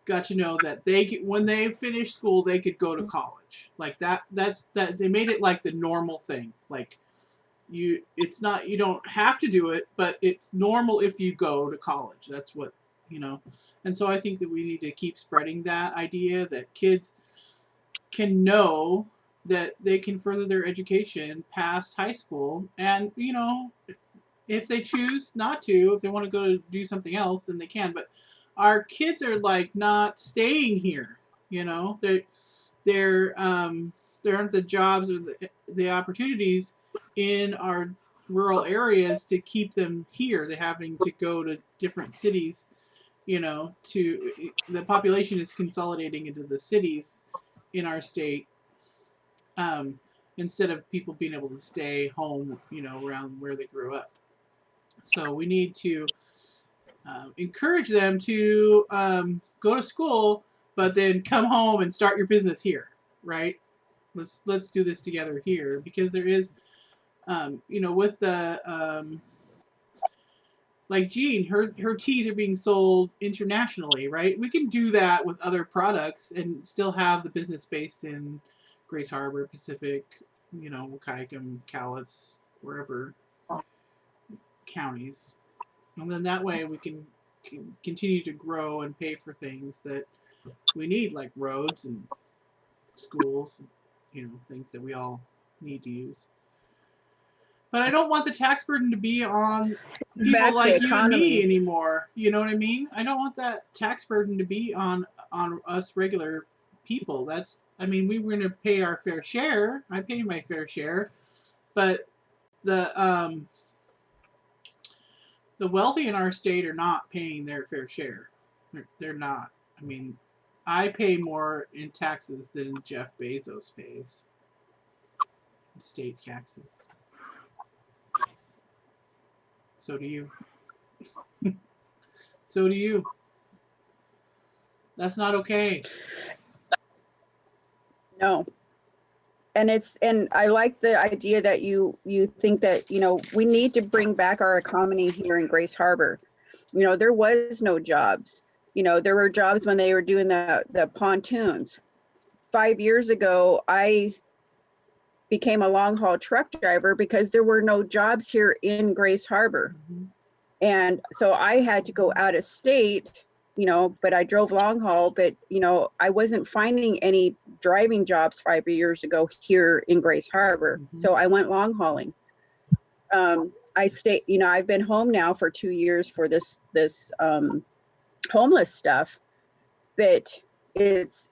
Speaker 1: got to know that when they finished school they could go to college. Like that they made it like the normal thing. Like it's not, you don't have to do it, but it's normal if you go to college. That's what, you know. And so I think that we need to keep spreading that idea that kids can know that they can further their education past high school, and you know, if they choose not to, if they want to go do something else, then they can. But our kids are like not staying here. You know, there aren't the jobs or the opportunities in our rural areas to keep them here. They're having to go to different cities. You know, the population is consolidating into the cities in our state, instead of people being able to stay home, you know, around where they grew up. So we need to encourage them to go to school, but then come home and start your business here, right? Let's do this together here, because there is, you know, with the like Jean, her teas are being sold internationally, right? We can do that with other products and still have the business based in Grace Harbor, Pacific, you know, Wahkiakum, Cowlitz, wherever counties. And then that way we can continue to grow and pay for things that we need, like roads and schools, you know, things that we all need to use. But I don't want the tax burden to be on people like you and me anymore. You know what I mean? I don't want that tax burden to be on us regular people. That's, I mean, we were going to pay our fair share. I pay my fair share, but the wealthy in our state are not paying their fair share. They're not. I mean, I pay more in taxes than Jeff Bezos pays. State taxes. So do you. So do you. That's not okay.
Speaker 5: No. And I like the idea that you think that, you know, we need to bring back our economy here in Grace Harbor. You know, there was no jobs. You know, there were jobs when they were doing the pontoons. 5 years ago, I became a long haul truck driver because there were no jobs here in Grace Harbor. Mm-hmm. And so I had to go out of state, you know, but I drove long haul, but, you know, I wasn't finding any driving jobs 5 years ago here in Grace Harbor. Mm-hmm. So I went long hauling. I stayed, you know, I've been home now for 2 years for this homeless stuff, but it's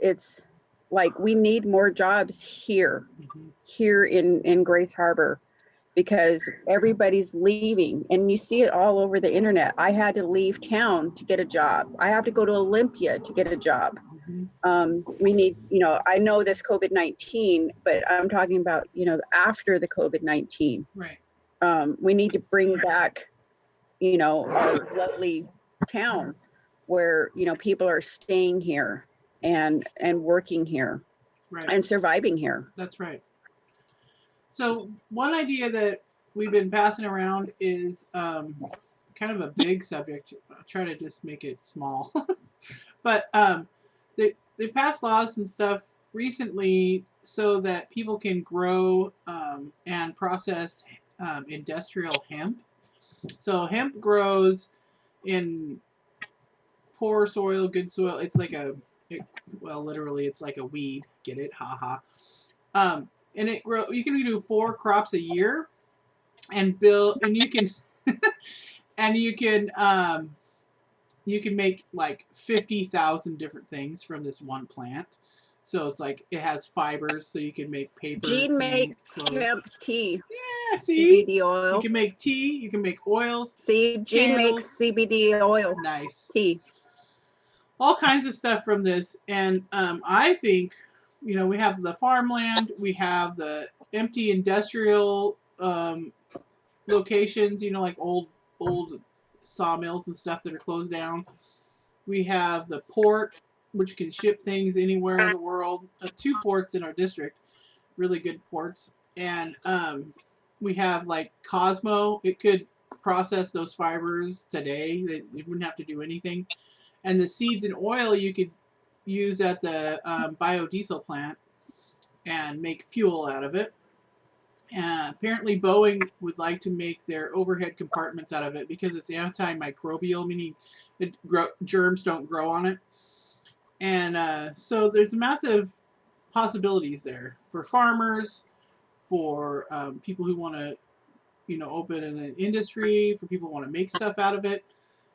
Speaker 5: like we need more jobs here, mm-hmm. here in Grace Harbor, because everybody's leaving, and you see it all over the internet. I had to leave town to get a job. I have to go to Olympia to get a job. Mm-hmm. We need, you know, I know this COVID-19, but I'm talking about, you know, after the COVID-19.
Speaker 1: Right.
Speaker 5: We need to bring back, you know, our lovely town where, you know, people are staying here and working here, right, and surviving here.
Speaker 1: That's right. So one idea that we've been passing around is kind of a big subject. I'll try to just make it small. But they passed laws and stuff recently so that people can grow and process industrial hemp. So hemp grows in poor soil, good soil. It's like well, literally, it's like a weed. Get it? Ha ha. And it grow. You can do 4 crops a year, and you can, and you can make like 50,000 different things from this one plant. So it's like it has fibers, so you can make paper.
Speaker 5: Gene makes hemp tea.
Speaker 1: Yeah, see?
Speaker 5: CBD oil.
Speaker 1: You can make tea, you can make oils.
Speaker 5: See, Gene makes CBD oil.
Speaker 1: Nice.
Speaker 5: Tea.
Speaker 1: All kinds of stuff from this. And I think, we have the farmland, we have the empty industrial locations, like old sawmills and stuff that are closed down. We have the port, which can ship things anywhere in the world. 2 ports in our district, really good ports. And we have like Cosmo. It could process those fibers today. It wouldn't have to do anything. And the seeds and oil you could use at the biodiesel plant and make fuel out of it. Apparently Boeing would like to make their overhead compartments out of it because it's antimicrobial, meaning germs don't grow on it. And so there's massive possibilities there for farmers, for people who want to, open an industry, for people who want to make stuff out of it.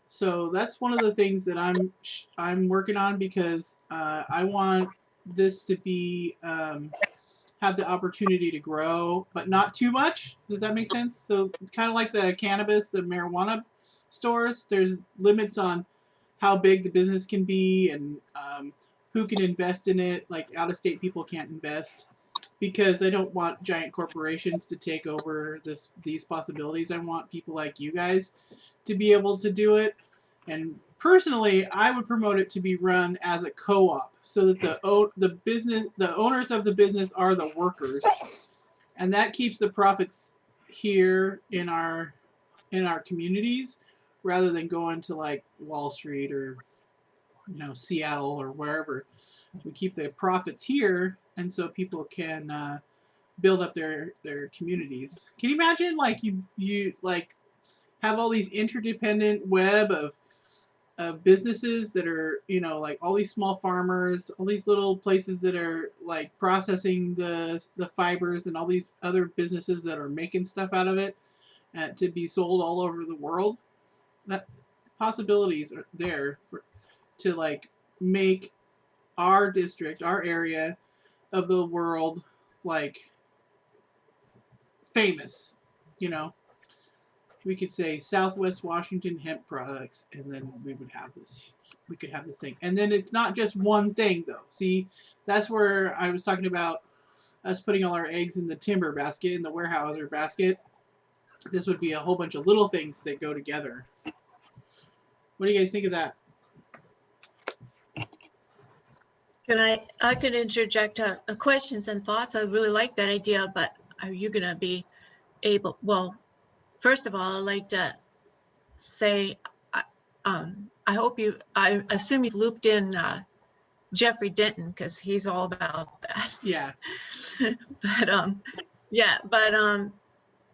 Speaker 1: So that's one of the things that I'm working on, because I want this to be have the opportunity to grow, but not too much. Does that make sense? So kind of like the cannabis, the marijuana stores, there's limits on how big the business can be and who can invest in it. Like out-of-state people can't invest, because I don't want giant corporations to take over these possibilities. I want people like you guys to be able to do it. And personally, I would promote it to be run as a co-op, so that the owners of the business are the workers, and that keeps the profits here in our communities, rather than going to like Wall Street or Seattle or wherever. We keep the profits here, and so people can build up their communities. Can you imagine like you like have all these interdependent web of businesses that are, like all these small farmers, all these little places that are like processing the fibers, and all these other businesses that are making stuff out of it to be sold all over the world? That possibilities are there to like make our district, our area of the world, like famous, We could say Southwest Washington hemp products, and then we could have this thing. And then it's not just one thing though. See, that's where I was talking about us putting all our eggs in the timber basket, in the warehouser basket. This would be a whole bunch of little things that go together. What do you guys think of that?
Speaker 6: I could interject questions and thoughts. I really like that idea, but are you going to be able, well, first of all, I'd like to say, I assume you've looped in Jeffrey Denton, because he's all about that.
Speaker 1: Yeah.
Speaker 6: But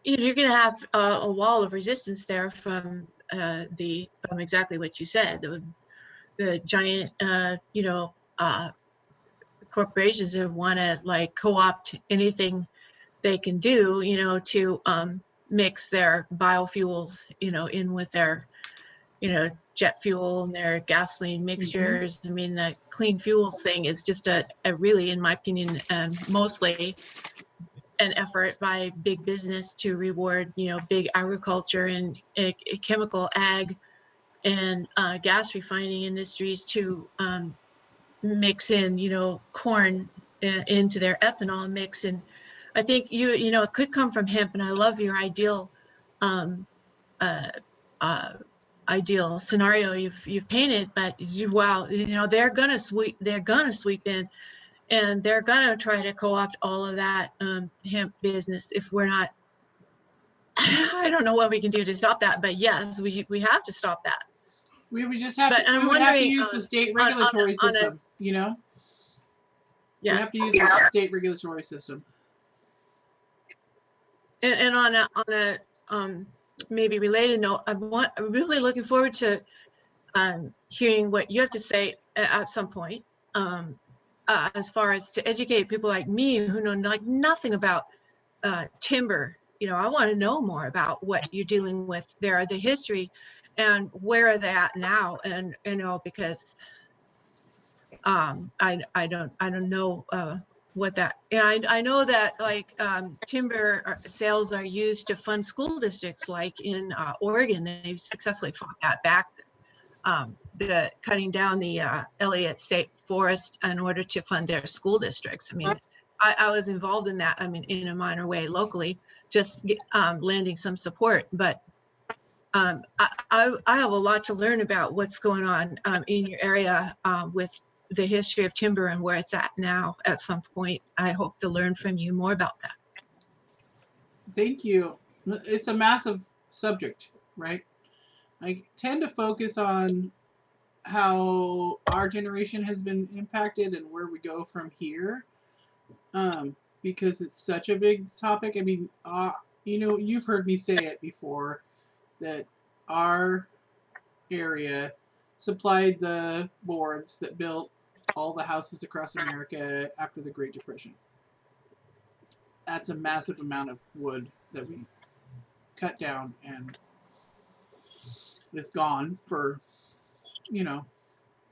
Speaker 6: you're going to have a wall of resistance there from exactly what you said, the giant, corporations that want to like co-opt anything they can do, to mix their biofuels, in with their, jet fuel and their gasoline mixtures. Mm-hmm. I mean, the clean fuels thing is just a really, in my opinion, mostly an effort by big business to reward, big agriculture and chemical ag and gas refining industries to mix in, corn into their ethanol mix. And I think it could come from hemp, and I love your ideal scenario you've painted. But they're gonna sweep in, and they're gonna try to co-opt all of that hemp business if we're not I don't know what we can do to stop that, but yes, we have to stop that.
Speaker 1: We would just have
Speaker 6: But
Speaker 1: to,
Speaker 6: I'm
Speaker 1: we would have to
Speaker 6: wondering,
Speaker 1: use the state
Speaker 6: on
Speaker 1: regulatory
Speaker 6: a- on a-
Speaker 1: system, you know? We
Speaker 6: Yeah,
Speaker 1: have to use the state regulatory system.
Speaker 6: and on a maybe related note, I'm really looking forward to hearing what you have to say at some point, as far as to educate people like me who know like nothing about timber. You know, I want to know more about what you're dealing with there, the history, and where are they at now, and you know, because I don't know what that. And I know that like timber sales are used to fund school districts, like in Oregon. They've successfully fought that back. The cutting down the Elliott State Forest in order to fund their school districts. I mean, I was involved in that. I mean, in a minor way locally, just lending some support. But I have a lot to learn about what's going on in your area with the history of timber and where it's at now. At some point, I hope to learn from you more about that.
Speaker 1: Thank you. It's a massive subject, right? I tend to focus on how our generation has been impacted and where we go from here, because it's such a big topic. I mean, you know, you've heard me say it before that our area supplied the boards that built all the houses across America after the Great Depression. That's a massive amount of wood that we cut down and is gone for, you know,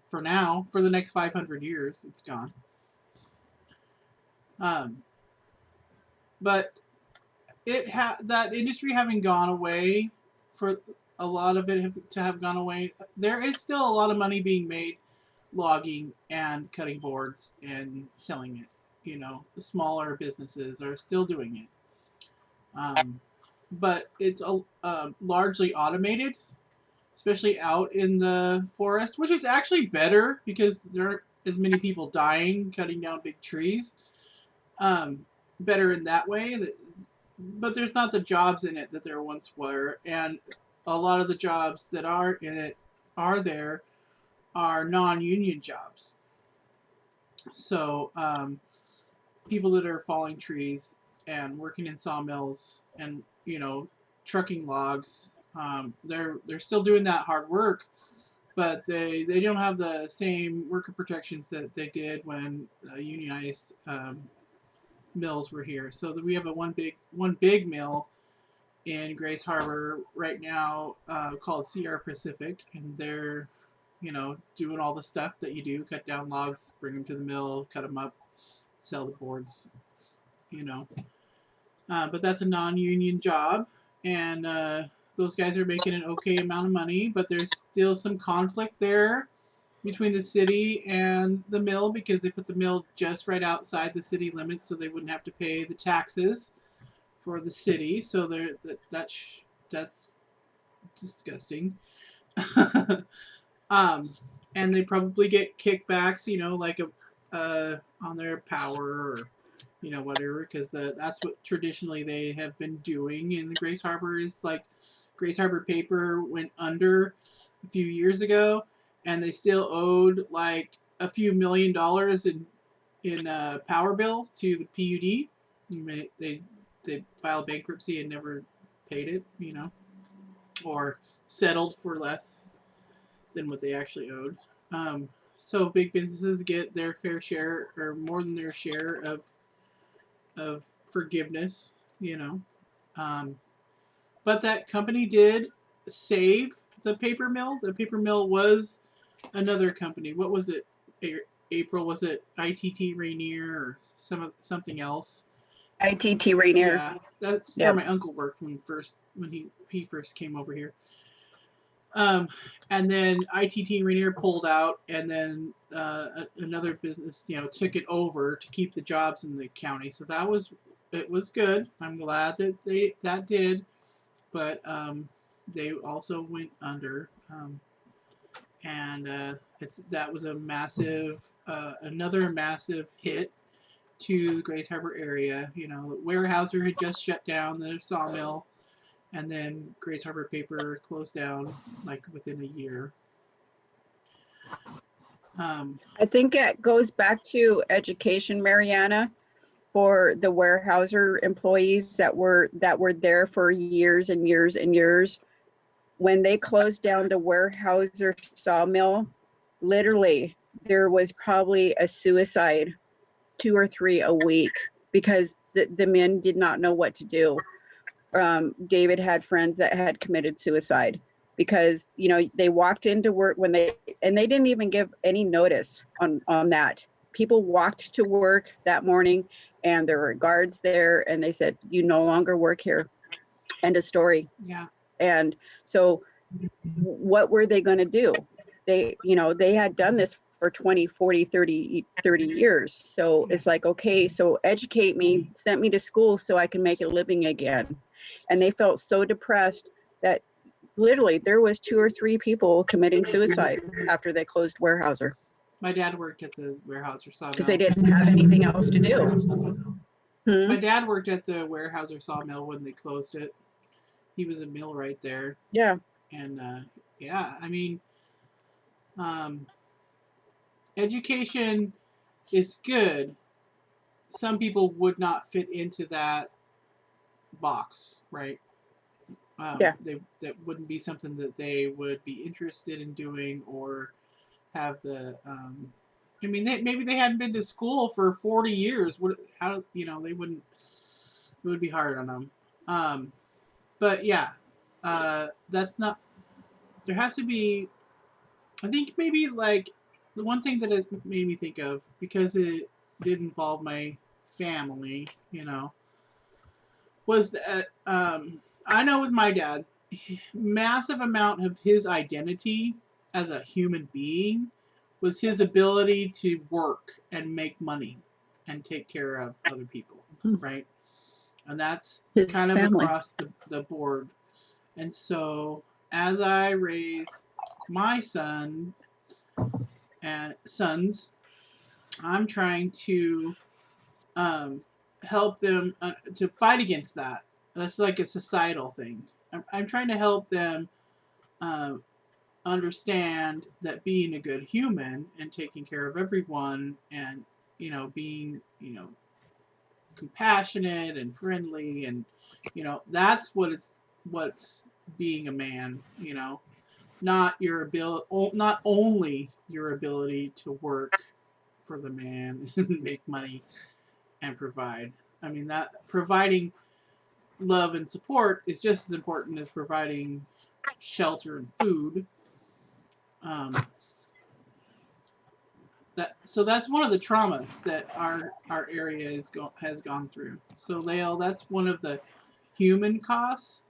Speaker 1: for now, for the next 500 years, it's gone. But that industry having gone away, for a lot of it to have gone away, there is still a lot of money being made logging and cutting boards and selling it. You know, the smaller businesses are still doing it. But it's largely automated, especially out in the forest, which is actually better because there aren't as many people dying cutting down big trees. Better in that way. But there's not the jobs in it that there once were, and a lot of the jobs that are in it are non-union jobs. So people that are falling trees and working in sawmills and, you know, trucking logs, they're still doing that hard work, but they don't have the same worker protections that they did when unionized mills were here. So that we have one big mill in Grace Harbor right now called CR Pacific, and they're, you know, doing all the stuff that you do: cut down logs, bring them to the mill, cut them up, sell the boards, you know. But that's a non-union job, and those guys are making an okay amount of money, but there's still some conflict there between the city and the mill because they put the mill just right outside the city limits, so they wouldn't have to pay the taxes for the city. So that's disgusting. And they probably get kickbacks, you know, like on their power or, you know, whatever, because that's what traditionally they have been doing in the Grace Harbor. Is like Grace Harbor Paper went under a few years ago, and they still owed like a few $1 million in power bill to the PUD. They filed bankruptcy and never paid it, you know, or settled for less than what they actually owed. So big businesses get their fair share or more than their share of forgiveness, you know. But that company did save the paper mill. The paper mill was another company. What was it? April, was it ITT Rainier or something else?
Speaker 5: ITT Rainier.
Speaker 1: Yeah, that's where my uncle worked when he first came over here. And then ITT Rainier pulled out, and then another business, you know, took it over to keep the jobs in the county. So it was good. I'm glad that that did, but they also went under, and that was a massive, another massive hit to the Grace Harbor area. You know, Weyerhaeuser had just shut down the sawmill, And then Grace Harbor Paper closed down like within a year.
Speaker 5: I think it goes back to education, Marianna, for the warehouser employees that were there for years and years and years. When they closed down the warehouser sawmill, literally there was probably a suicide, 2 or 3 a week, because the men did not know what to do. David had friends that had committed suicide because, you know, they walked into work and they didn't even give any notice on that. People walked to work that morning and there were guards there and they said, you no longer work here. End of story.
Speaker 1: Yeah.
Speaker 5: And so what were they going to do? They, you know, they had done this for 20, 40, 30 years. So it's like, okay, so educate me, sent me to school so I can make a living again. And they felt so depressed that literally there was 2 or 3 people committing suicide after they closed Warehouser.
Speaker 1: My dad worked at the Warehouser sawmill.
Speaker 5: Because they didn't have anything else to do.
Speaker 1: My dad worked at the Warehouser sawmill when they closed it. He was a millwright there.
Speaker 5: Yeah.
Speaker 1: And yeah, I mean, education is good. Some people would not fit into that box, right?
Speaker 5: Yeah.
Speaker 1: That wouldn't be something that they would be interested in doing or have the. I mean, maybe they hadn't been to school for 40 years. How, you know, they wouldn't. It would be hard on them. But yeah, that's not. There has to be. I think maybe like the one thing that it made me think of, because it did involve my family, you know, was that I know with my dad, massive amount of his identity as a human being was his ability to work and make money and take care of other people, right? And that's
Speaker 5: his
Speaker 1: kind of
Speaker 5: family.
Speaker 1: across the board. And so as I raise my son and sons, I'm trying to help them to fight against that. That's like a societal thing. I'm trying to help them understand that being a good human and taking care of everyone and, you know, being, you know, compassionate and friendly and, you know, that's what's being a man, you know, not your ability, not only your ability to work for the man and make money and provide. I mean, that providing love and support is just as important as providing shelter and food. So that's one of the traumas that our area has gone through. So Lael, that's one of the human costs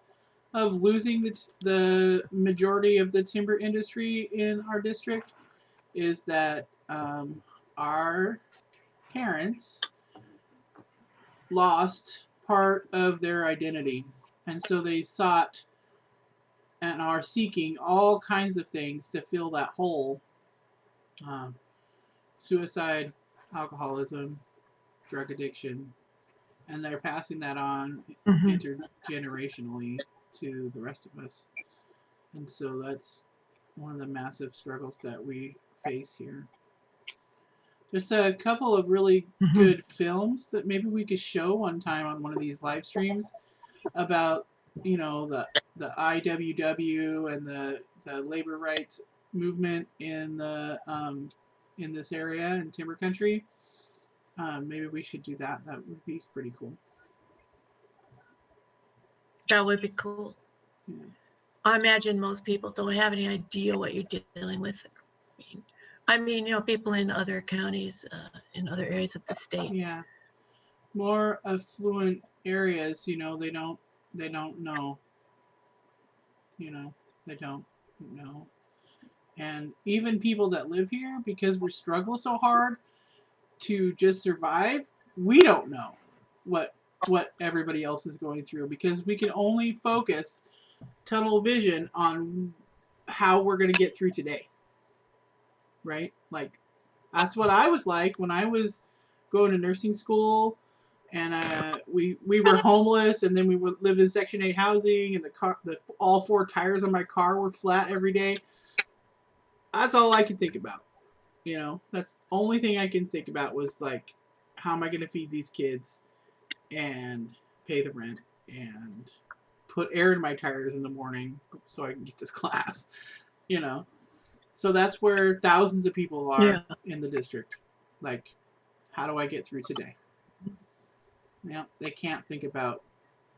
Speaker 1: of losing the majority of the timber industry in our district, is that our parents lost part of their identity, and so they sought and are seeking all kinds of things to fill that hole. Suicide, alcoholism, drug addiction, and they're passing that on intergenerationally to the rest of us. And so that's one of the massive struggles that we face here. Just a couple of really good films that maybe we could show one time on one of these live streams about, you know, the IWW and the labor rights movement in the in this area in timber country. Maybe we should do that. That would be pretty cool.
Speaker 6: That would be cool.
Speaker 1: Yeah.
Speaker 6: I imagine most people don't have any idea what you're dealing with. I mean, you know, people in other counties, in other areas of the state.
Speaker 1: Yeah. More affluent areas, you know, they don't know. You know, they don't know. And even people that live here, because we struggle so hard to just survive, we don't know what everybody else is going through, because we can only focus tunnel vision on how we're going to get through today. Right? Like, that's what I was like when I was going to nursing school. and we were homeless, and then we lived in Section 8 housing, and all 4 tires on my car were flat every day. That's all I could think about. You know, that's the only thing I can think about was like, how am I going to feed these kids and pay the rent and put air in my tires in the morning so I can get this class, you know. So that's where thousands of people are in the district. Like, how do I get through today? Yeah, they can't think about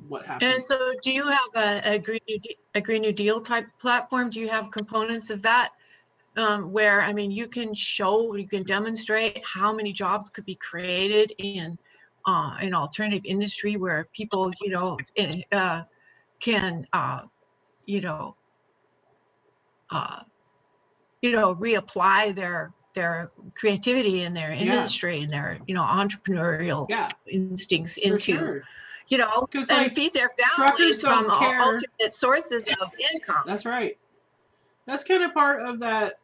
Speaker 1: what happened.
Speaker 6: And so do you have a Green New Deal type platform? Do you have components of that where, I mean, you can demonstrate how many jobs could be created in an alternative industry where people, you know, can, reapply their creativity and their industry and their, you know, entrepreneurial instincts into, you know, and like, feed their families from alternate sources of income.
Speaker 1: That's right. That's kind of part of that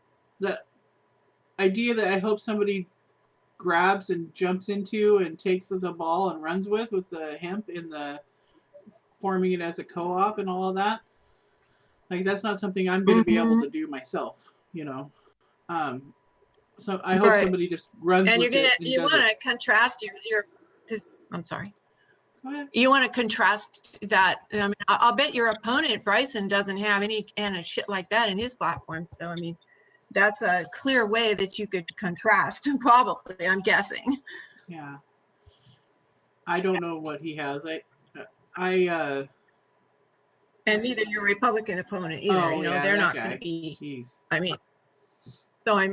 Speaker 1: idea that I hope somebody grabs and jumps into and takes the ball and runs with the hemp in the forming it as a co-op and all of that. Like, that's not something I'm going to be able to do myself, you know. So I hope somebody just runs with it. And
Speaker 6: you want to contrast your because I'm sorry. You want to contrast that. I mean, I'll bet your opponent Bryson doesn't have any kind of shit like that in his platform. So I mean, that's a clear way that you could contrast. Probably, I'm guessing.
Speaker 1: Yeah. I don't know what he has.
Speaker 6: And neither your Republican opponent either. You know, they're not going to be.
Speaker 1: Jeez.
Speaker 6: I mean, so I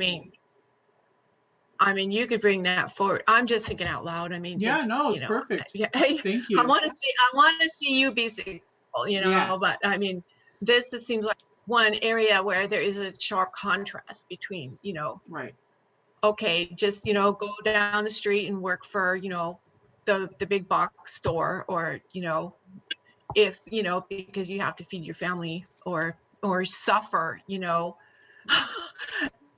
Speaker 6: mean, you could bring that forward. I'm just thinking out loud. I mean,
Speaker 1: it's perfect. Yeah, thank you.
Speaker 6: I want to see you be successful. You know, but I mean, this seems like one area where there is a sharp contrast between, you know, okay, just, you know, go down the street and work for, you know, the big box store, or, you know, if, you know, because you have to feed your family, or suffer, you know,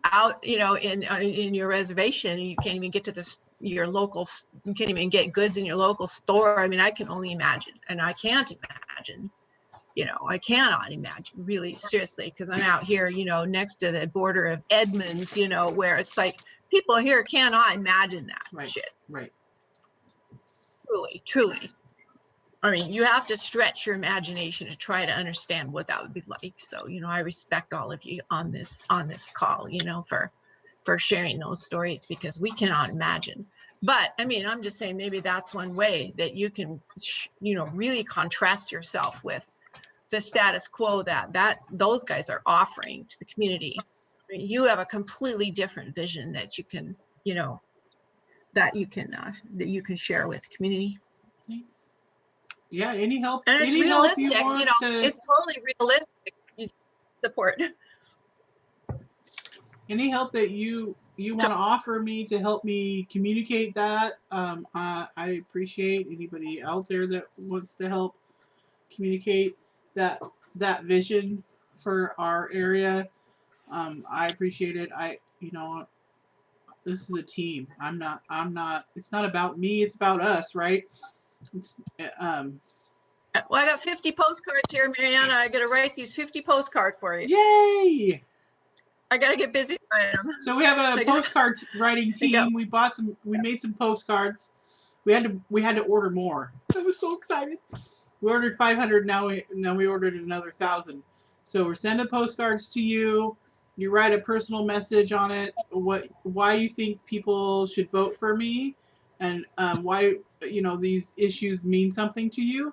Speaker 6: out, you know, in your reservation, and you can't even get to your local, you can't even get goods in your local store. I mean, I can only imagine, and I can't imagine, you know, I cannot imagine, really, seriously, because I'm out here, you know, next to the border of Edmonds, you know, where it's like people here cannot imagine that shit.
Speaker 1: Right.
Speaker 6: Truly. I mean, you have to stretch your imagination to try to understand what that would be like. So, you know, I respect all of you on this call, you know, for sharing those stories, because we cannot imagine. But I mean, I'm just saying, maybe that's one way that you can, you know, really contrast yourself with the status quo that those guys are offering to the community. I mean, you have a completely different vision that you can, you know, that you can share with the community.
Speaker 1: Thanks. Yeah, any help?
Speaker 6: And it's
Speaker 1: any
Speaker 6: realistic,
Speaker 1: help you want
Speaker 6: you know, it's totally realistic support.
Speaker 1: Any help that you want to offer me to help me communicate that, I appreciate anybody out there that wants to help communicate that vision for our area. I appreciate it. You know, this is a team. I'm not, it's not about me, it's about us, right? It's,
Speaker 6: well, I got 50 postcards here, Marianna. I got to write these 50 postcards for you.
Speaker 1: Yay!
Speaker 6: I got to get busy writing them.
Speaker 1: So we have a postcard writing team. We made some postcards. We had to order more. I was so excited. We ordered 500. Now we ordered another 1,000. So we're sending postcards to you. You write a personal message on it. Why you think people should vote for me, and why, you know, these issues mean something to you.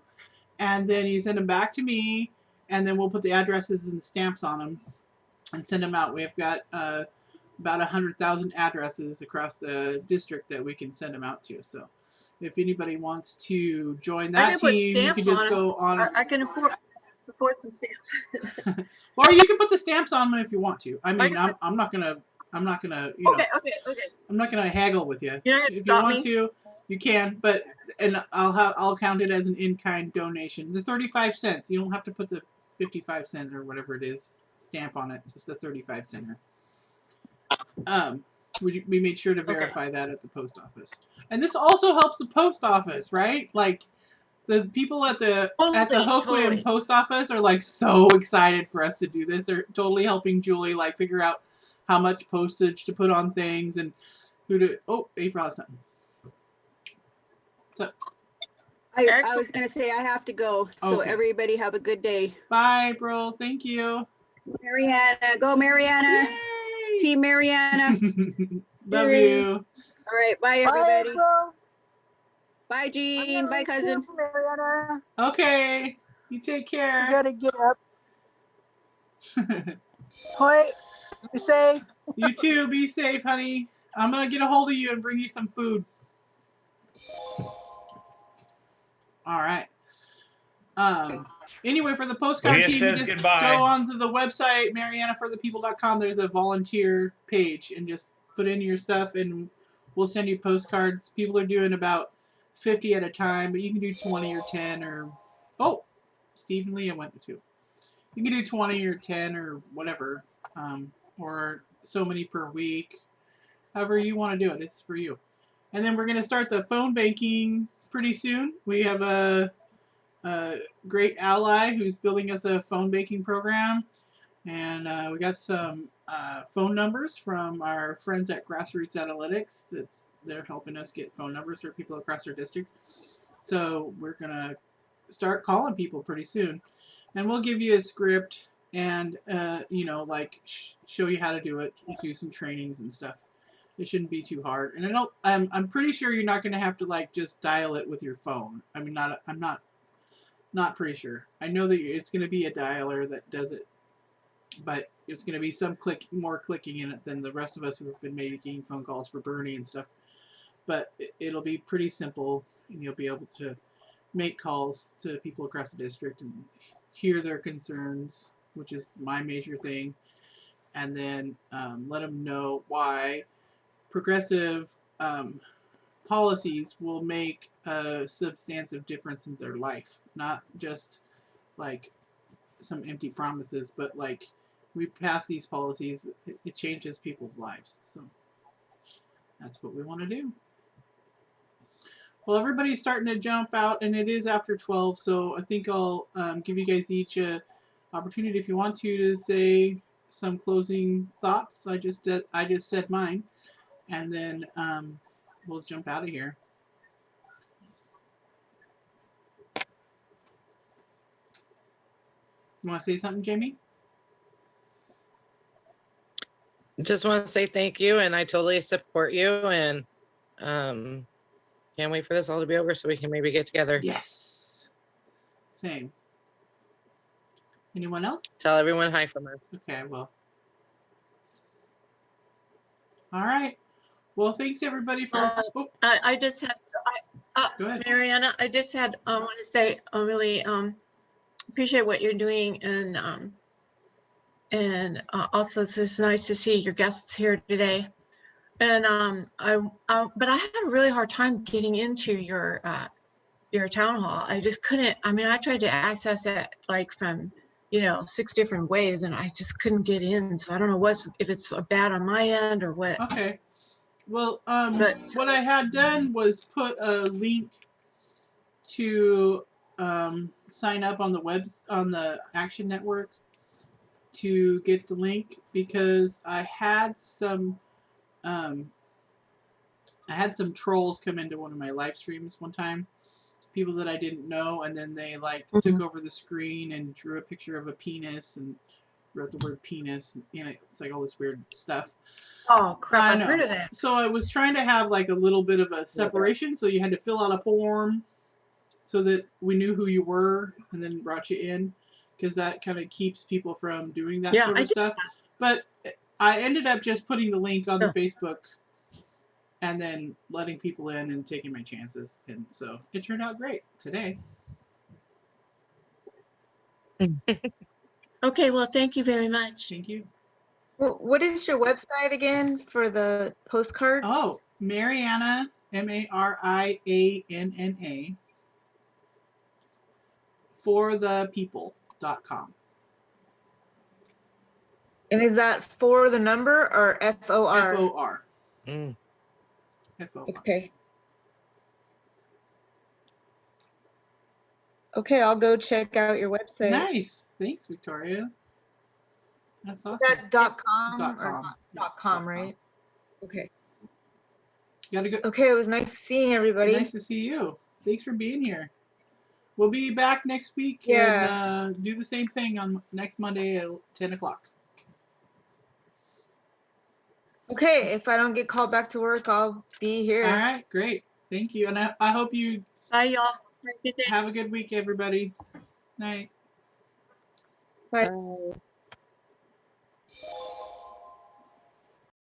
Speaker 1: And then you send them back to me, and then we'll put the addresses and stamps on them and send them out. We've got about 100,000 addresses across the district that we can send them out to. So if anybody wants to join that team, you can just go on.
Speaker 6: I can afford some stamps.
Speaker 1: Or you can put the stamps on them if you want to. I mean, I'm not gonna, you know.
Speaker 6: Okay.
Speaker 1: I'm not gonna haggle with you.
Speaker 6: If
Speaker 1: you want to, you can, but I'll count it as an in-kind donation. The 35 cents. You don't have to put the 55 cent or whatever it is stamp on it. Just the 35 center. We made sure to verify that at the post office. And this also helps the post office, right? Like the people at the Hoquiam post office are like so excited for us to do this. They're totally helping Julie like figure out how much postage to put on things and who to. Oh, April has something. So,
Speaker 5: I was going to say I have to go. So everybody have a good day.
Speaker 1: Bye, April. Thank you.
Speaker 5: Marianna, go Marianna. Yay! Team Marianna.
Speaker 1: Love you.
Speaker 5: All right, bye everybody.
Speaker 8: Bye, April.
Speaker 5: Bye, Jean. Bye, cousin.
Speaker 8: Marianna.
Speaker 1: Okay. You take care.
Speaker 8: You gotta get up. Toy, be safe.
Speaker 1: You too. Be safe, honey. I'm gonna get a hold of you and bring you some food. All right. Anyway, for the postcard team, you just go onto the website, mariannaforthepeople.com. There's a volunteer page, and just put in your stuff, and we'll send you postcards. People are doing about 50 at a time, but you can do 20 or 10 or... Oh, Steve and Leah went to 2. You can do 20 or 10 or whatever, or so many per week. However you want to do it, it's for you. And then we're going to start the phone banking pretty soon. We have a great ally who's building us a phone banking program, and we got some phone numbers from our friends at Grassroots Analytics. They're helping us get phone numbers for people across our district. So we're gonna start calling people pretty soon, and we'll give you a script and you know, like show you how to do it, do some trainings and stuff. It shouldn't be too hard, and I'm pretty sure you're not gonna have to like just dial it with your phone. I mean, I'm not pretty sure. I know that it's going to be a dialer that does it, but it's going to be some more clicking in it than the rest of us who have been making phone calls for Bernie and stuff. But it'll be pretty simple, and you'll be able to make calls to people across the district and hear their concerns, which is my major thing, and then let them know why progressive policies will make a substantive difference in their life. Not just like some empty promises, but like we pass these policies, it changes people's lives. So that's what we want to do. Well, everybody's starting to jump out, and it is after 12, so I think I'll give you guys each a opportunity if you want to say some closing thoughts. I just said mine, and then we'll jump out of here. You want to say something, Jamie?
Speaker 9: Just want to say thank you, and I totally support you, and can't wait for this all to be over so we can maybe get together.
Speaker 1: Yes. Same. Anyone else?
Speaker 9: Tell everyone hi from us.
Speaker 1: Okay, well. All right. Well, thanks everybody for.
Speaker 6: I just had.
Speaker 1: Go ahead.
Speaker 6: Marianna, I just had. I want to say I really appreciate what you're doing, and also it's just nice to see your guests here today. And but I had a really hard time getting into your town hall. I just couldn't. I mean, I tried to access it like from 6 different ways, and I just couldn't get in. So I don't know if it's bad on my end or what.
Speaker 1: Okay. Well, what I had done was put a link to sign up on the Action Network to get the link, because I had some trolls come into one of my live streams one time, people that I didn't know, and then they like took over the screen and drew a picture of a penis and wrote the word penis, and it's like all this weird stuff.
Speaker 6: Oh crap! I've heard of that.
Speaker 1: So I was trying to have like a little bit of a separation, so you had to fill out a form so that we knew who you were and then brought you in, because that kind of keeps people from doing that sort of stuff. But I ended up just putting the link on the Facebook and then letting people in and taking my chances, and so it turned out great today.
Speaker 6: Okay, well, thank you very much.
Speaker 1: Thank you.
Speaker 7: What is your website again for the postcards?
Speaker 1: Oh, Marianna, Marianna, forthepeople.com.
Speaker 7: And is that for the number or FOR?
Speaker 1: FOR.
Speaker 9: Mm.
Speaker 1: FOI.
Speaker 7: Okay. Okay, I'll go check out your website.
Speaker 1: Nice. Thanks, Victoria. That's awesome.
Speaker 7: Is that .com
Speaker 1: Dot
Speaker 7: or
Speaker 1: com. Yeah,
Speaker 7: .com, right? Okay.
Speaker 1: You gotta go.
Speaker 7: Okay, it was nice seeing everybody.
Speaker 1: Nice to see you. Thanks for being here. We'll be back next week and do the same thing on next Monday at 10 o'clock.
Speaker 7: Okay, if I don't get called back to work, I'll be here.
Speaker 1: All right, great. Thank you. And I hope you
Speaker 8: Bye, y'all. Have a good day.
Speaker 1: have a good week, everybody. Night.
Speaker 7: Bye.